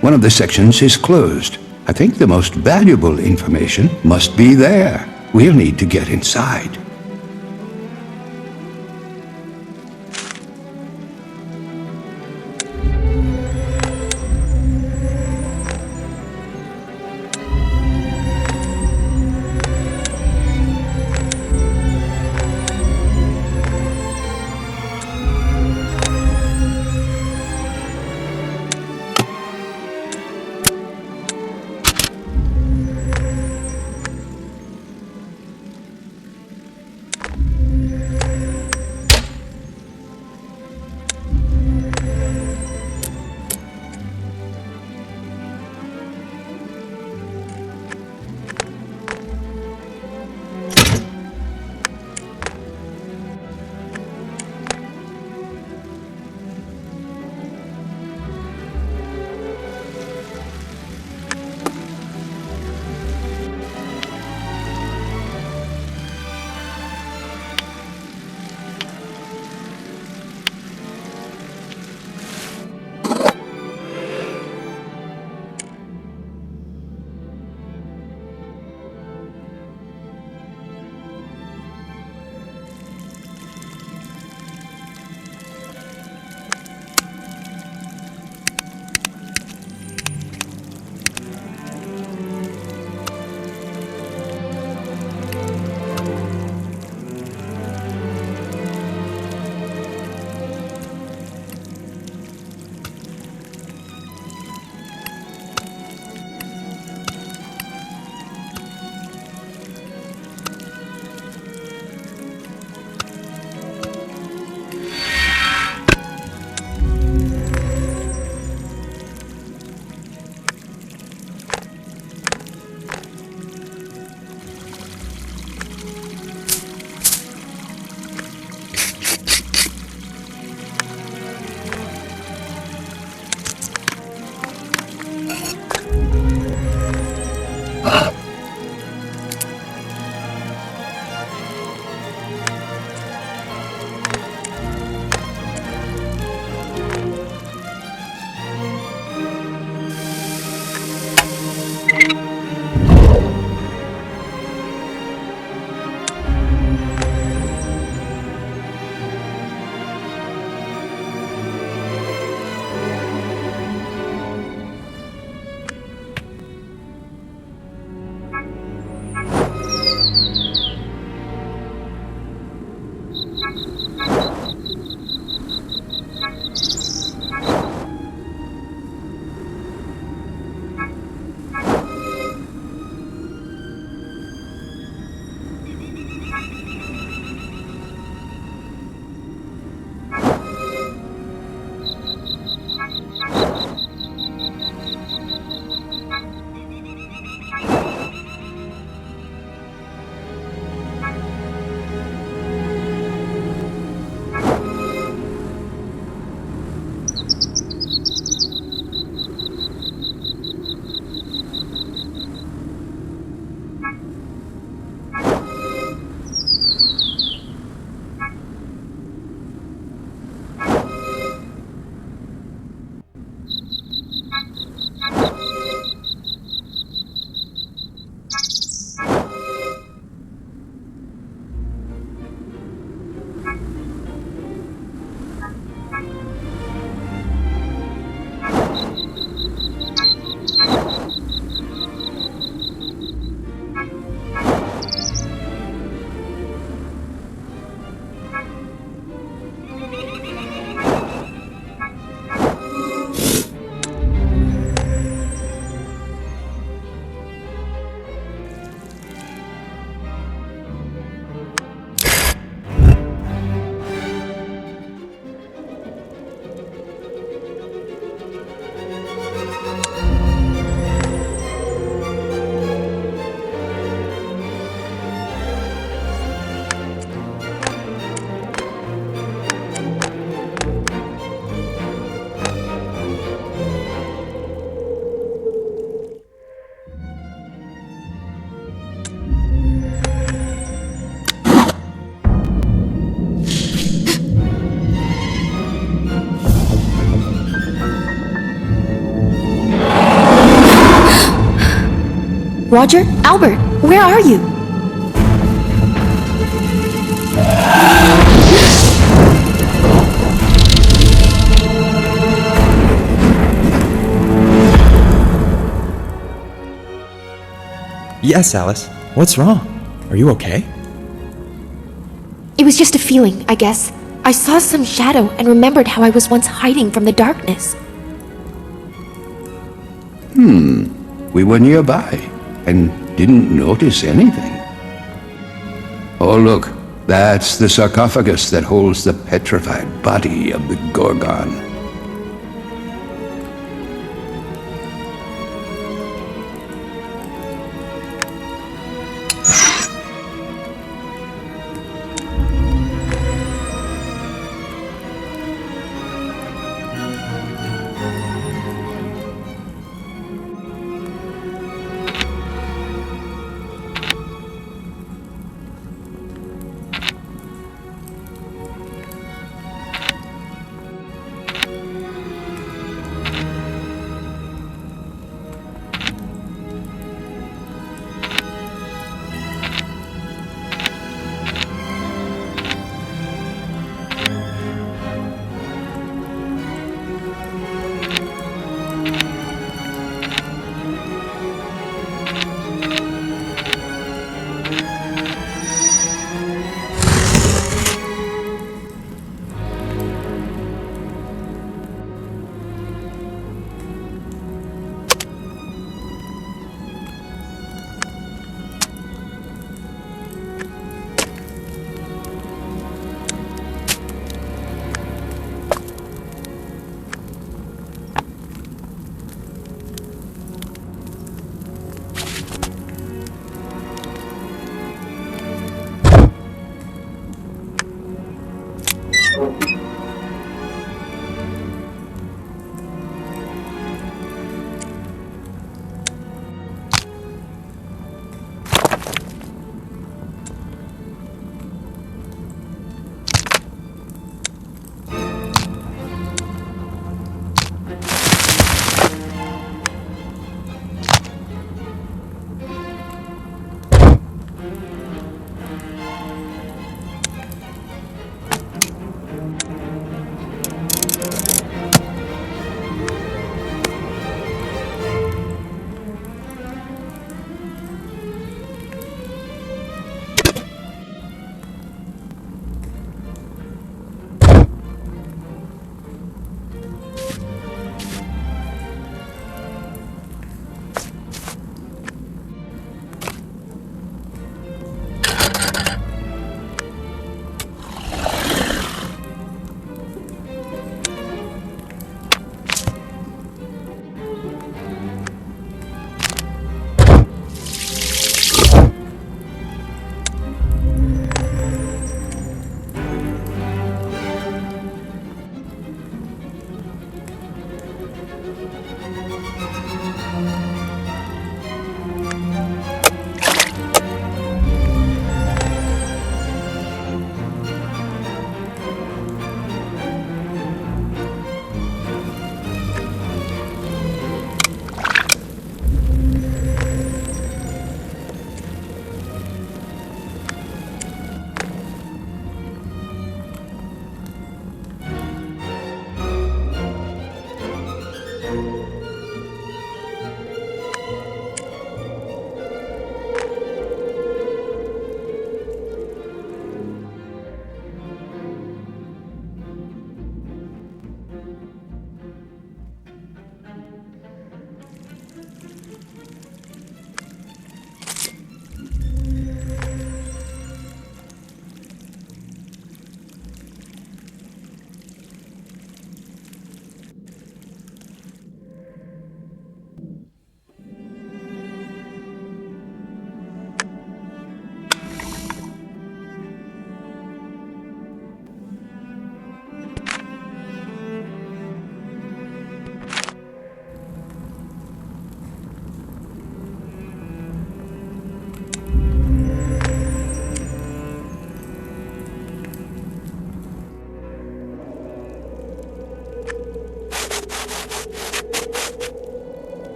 One of the sections is closed. I think the most valuable information must be there. We'll need to get inside.
Roger? Albert, where are you?
Yes, Alice. What's wrong? Are you okay?
It was just a feeling, I guess. I saw some shadow and remembered how I was once hiding from the darkness.
We were nearby and didn't notice anything. Oh, look, that's the sarcophagus that holds the petrified body of the Gorgon.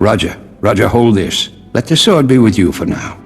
Roger. Roger, hold this. Let the sword be with you for now.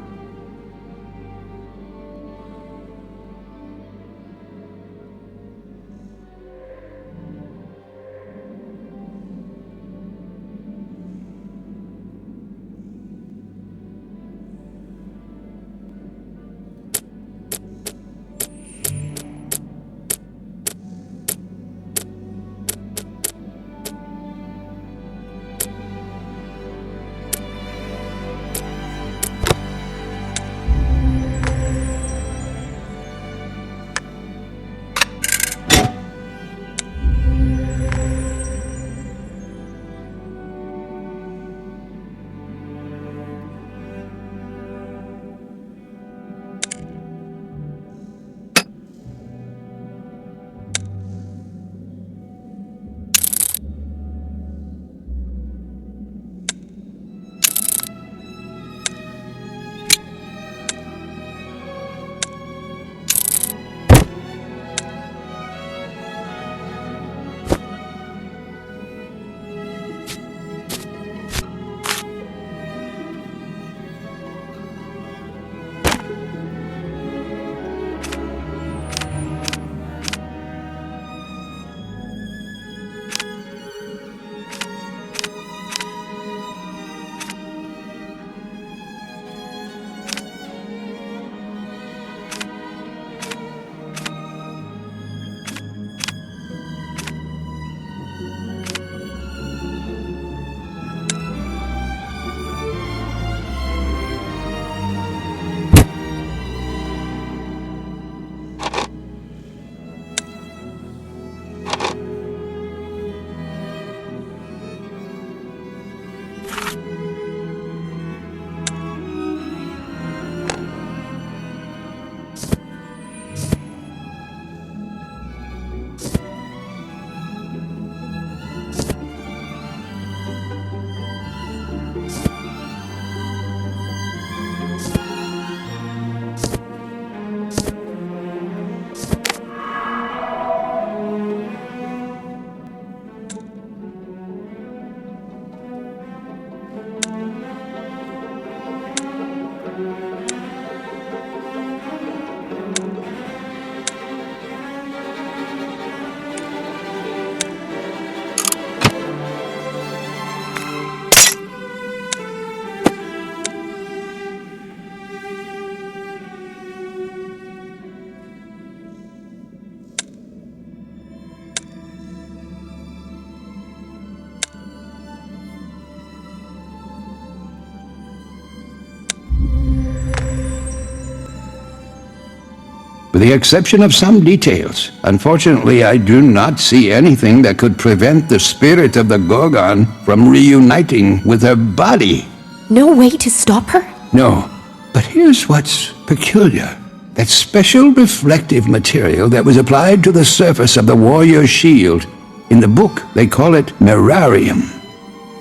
With the exception of some details, unfortunately I do not see anything that could prevent the spirit of the Gorgon from reuniting with her body.
No way to stop her?
No, but here's what's peculiar. That special reflective material that was applied to the surface of the warrior's shield. In the book, they call it mirarium.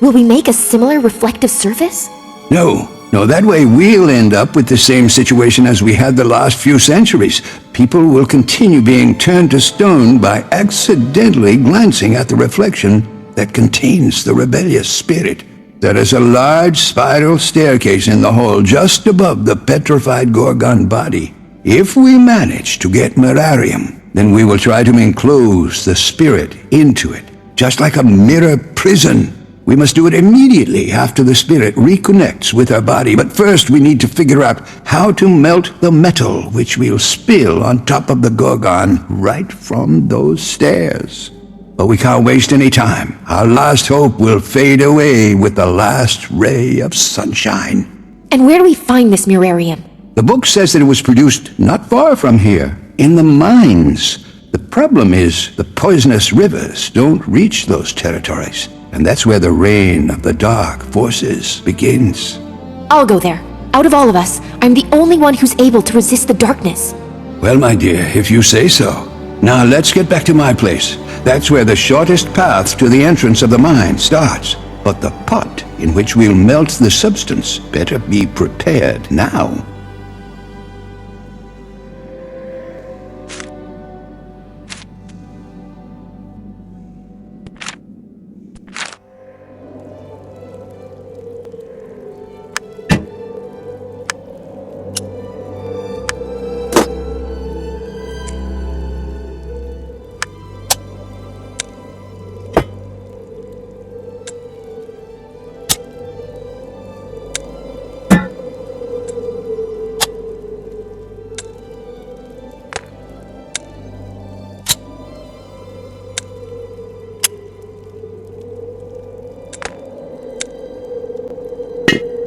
Will we make a similar reflective surface?
No, that way we'll end up with the same situation as we had the last few centuries. People will continue being turned to stone by accidentally glancing at the reflection that contains the rebellious spirit. There is a large spiral staircase in the hall just above the petrified Gorgon body. If we manage to get mirarium, then we will try to enclose the spirit into it, just like a mirror prison. We must do it immediately after the spirit reconnects with our body. But first we need to figure out how to melt the metal which we'll spill on top of the Gorgon right from those stairs. But we can't waste any time. Our last hope will fade away with the last ray of sunshine.
And where do we find this mirarium?
The book says that it was produced not far from here, in the mines. The The problem is the poisonous rivers don't reach those territories, and that's where the reign of the dark forces begins.
I'll go there. Out of all of us, I'm the only one who's able to resist the darkness.
Well, my dear, if you say so. Now let's get back to my place. That's where the shortest path to the entrance of the mine starts. But the pot in which we'll melt the substance better be prepared now.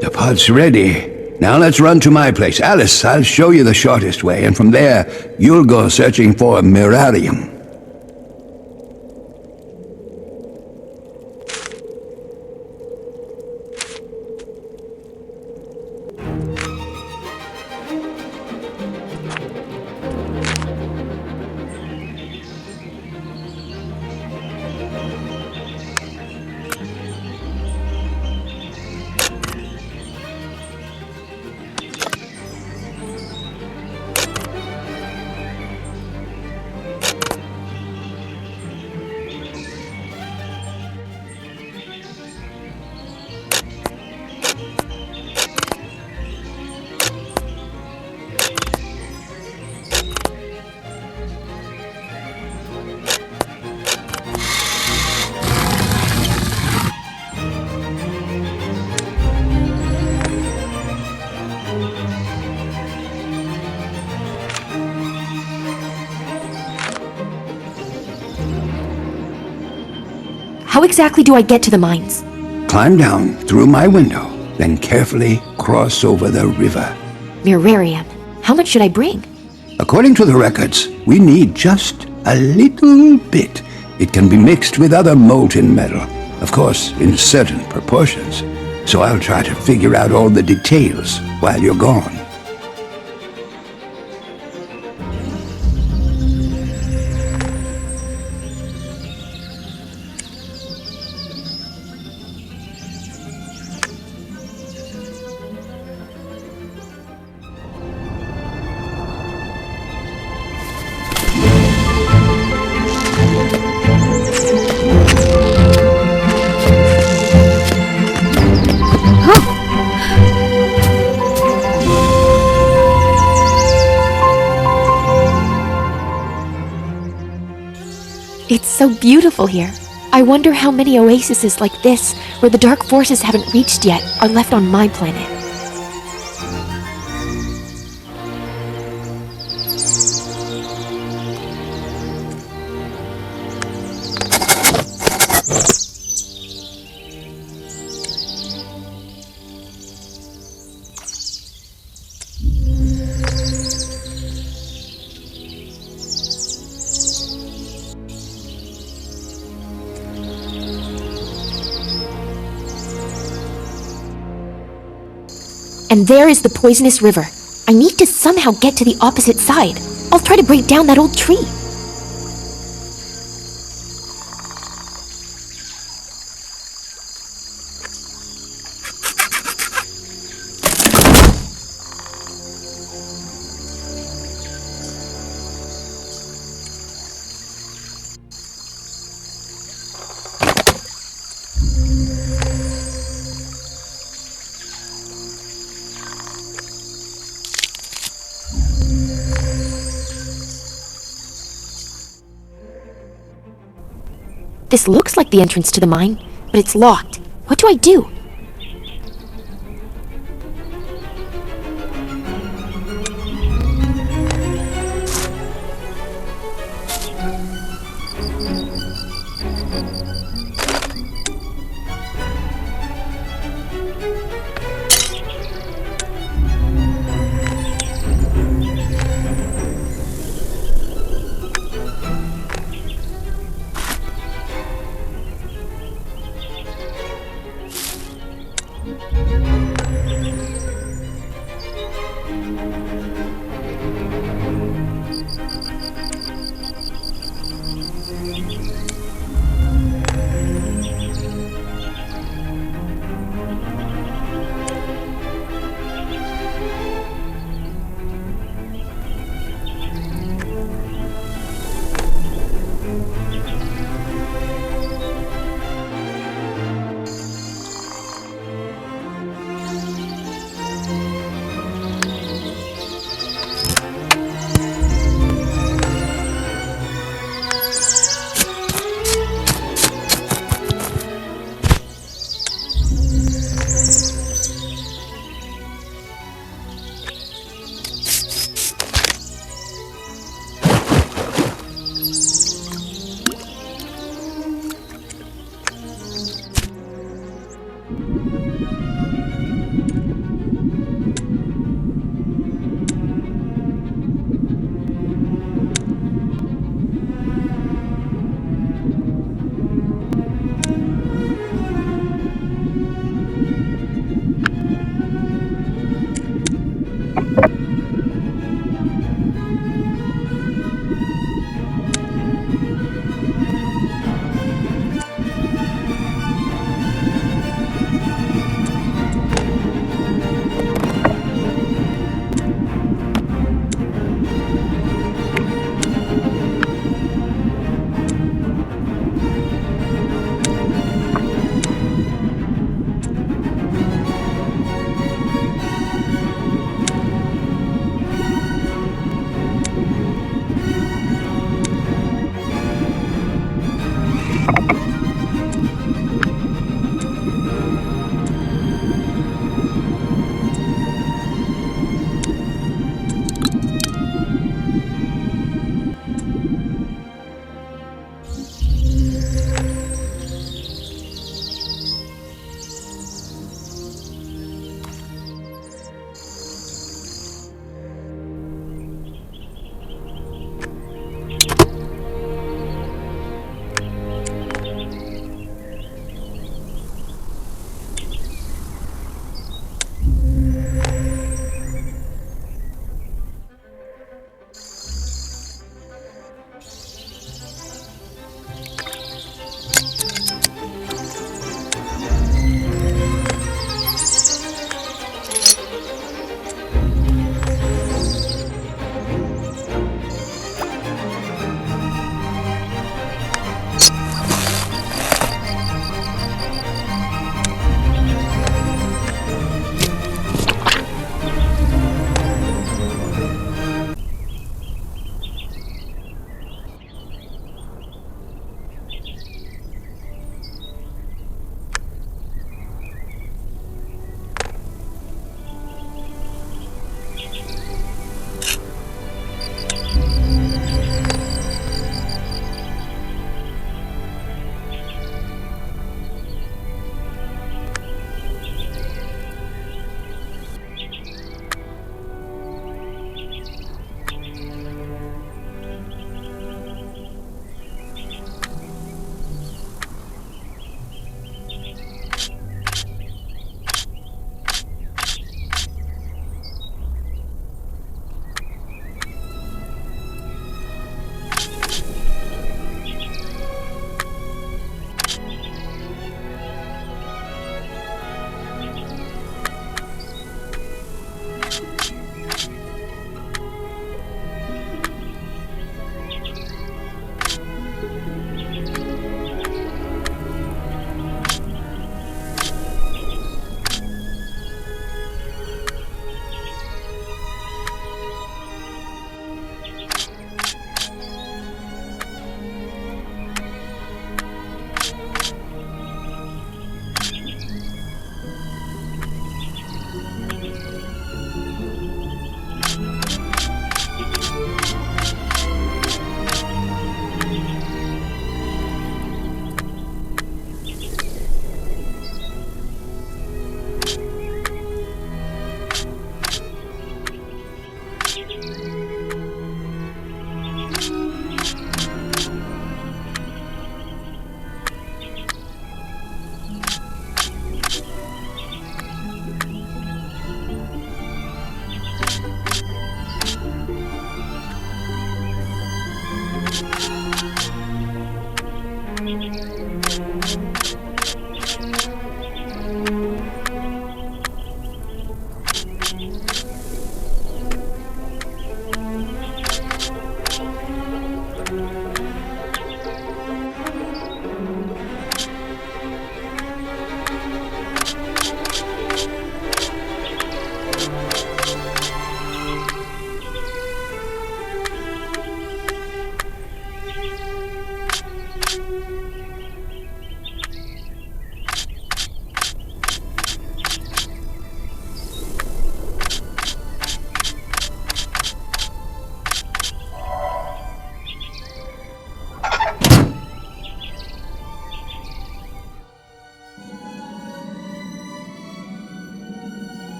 The pot's ready. Now let's run to my place. Alice, I'll show you the shortest way, and from there, you'll go searching for Mirarium.
How exactly do I get to the mines?
Climb down through my window, then carefully cross over the river.
Mirarium. How much should I bring?
According to the records, we need just a little bit. It can be mixed with other molten metal, of course, in certain proportions. So I'll try to figure out all the details while you're gone.
It's so beautiful here. I wonder how many oases like this, where the dark forces haven't reached yet, are left on my planet. And there is the poisonous river. I need to somehow get to the opposite side. I'll try to break down that old tree. This looks like the entrance to the mine, but it's locked. What do I do?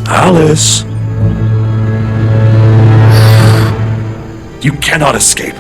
Alice! You cannot escape.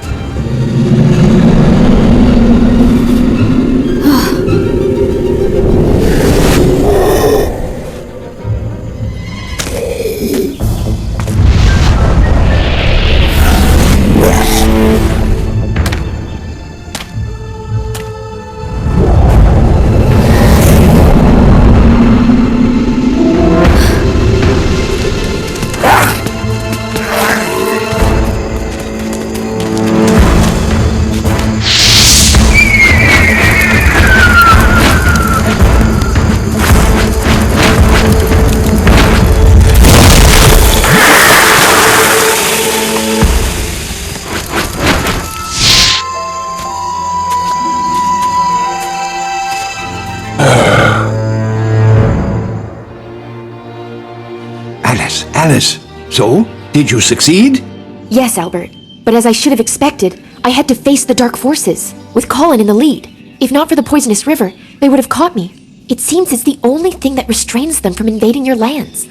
Alice, so? Did you succeed?
Yes, Albert. But as I should have expected, I had to face the dark forces, with Colin in the lead. If not for the poisonous river, they would have caught me. It seems it's the only thing that restrains them from invading your lands.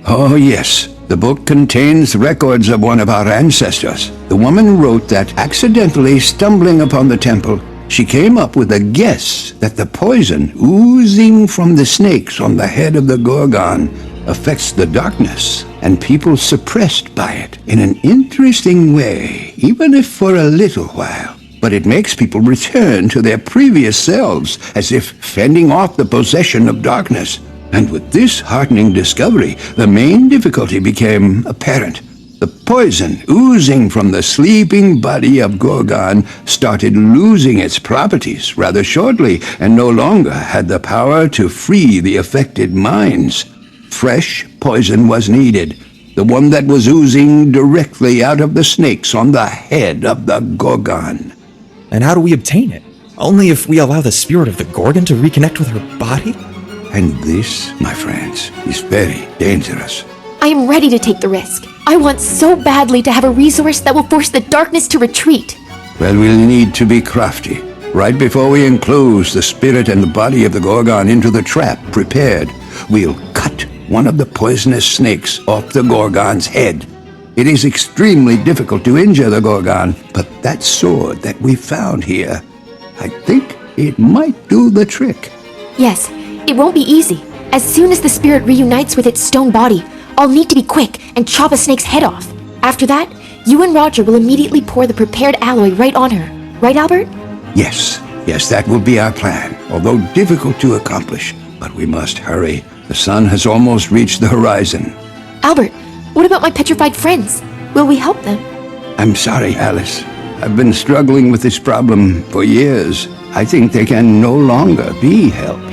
Oh, yes. The book contains records of one of our ancestors. The woman wrote that accidentally stumbling upon the temple, she came up with a guess that the poison oozing from the snakes on the head of the Gorgon affects the darkness, and people suppressed by it in an interesting way, even if for a little while. But it makes people return to their previous selves, as if fending off the possession of darkness. And with this heartening discovery, the main difficulty became apparent. The poison oozing from the sleeping body of Gorgon started losing its properties rather shortly, and no longer had the power to free the affected minds. Fresh poison was needed, the one that was oozing directly out of the snakes on the head of the Gorgon.
And how do we obtain it? Only if we allow the spirit of the Gorgon to reconnect with her body?
And this, my friends, is very dangerous.
I am ready to take the risk. I want so badly to have a resource that will force the darkness to retreat.
Well, we'll need to be crafty. Right before we enclose the spirit and the body of the Gorgon into the trap prepared, we'll cut one of the poisonous snakes off the Gorgon's head. It is extremely difficult to injure the Gorgon, but that sword that we found here, I think it might do the trick.
Yes, it won't be easy. As soon as the spirit reunites with its stone body, I'll need to be quick and chop a snake's head off. After that, you and Roger will immediately pour the prepared alloy right on her. Right, Albert?
Yes, that will be our plan, although difficult to accomplish. But we must hurry. The sun has almost reached the horizon.
Albert, what about my petrified friends? Will we help them?
I'm sorry, Alice. I've been struggling with this problem for years. I think they can no longer be helped.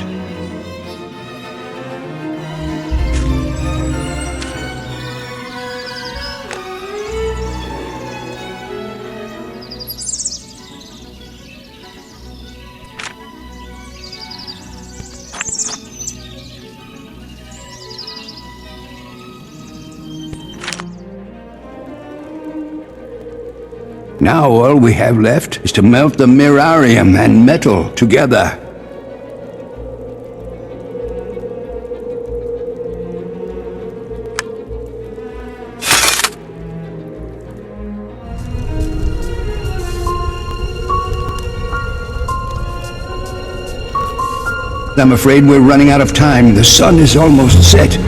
Now all we have left is to melt the mirarium and metal together. I'm afraid we're running out of time. The sun is almost set.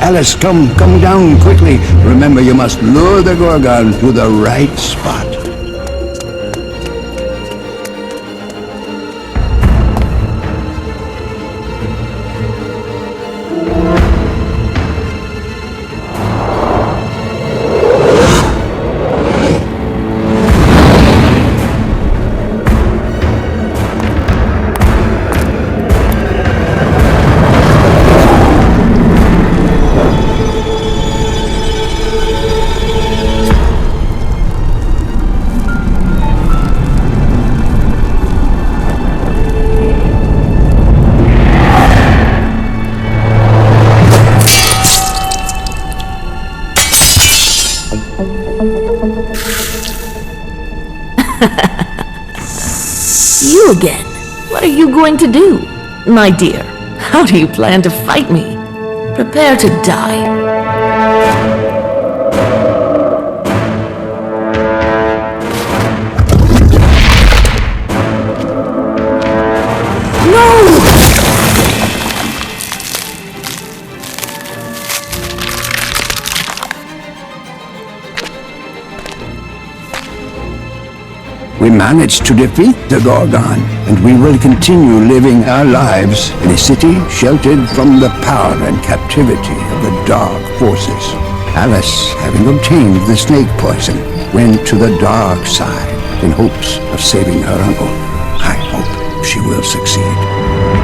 Alice, come down quickly. Remember, you must lure the Gorgon to the right spot.
You again. What are you going to do? My dear, how do you plan to fight me? Prepare to die.
We managed to defeat the Gorgon, and we will continue living our lives in a city sheltered from the power and captivity of the dark forces. Alice, having obtained the snake poison, went to the dark side in hopes of saving her uncle. I hope she will succeed.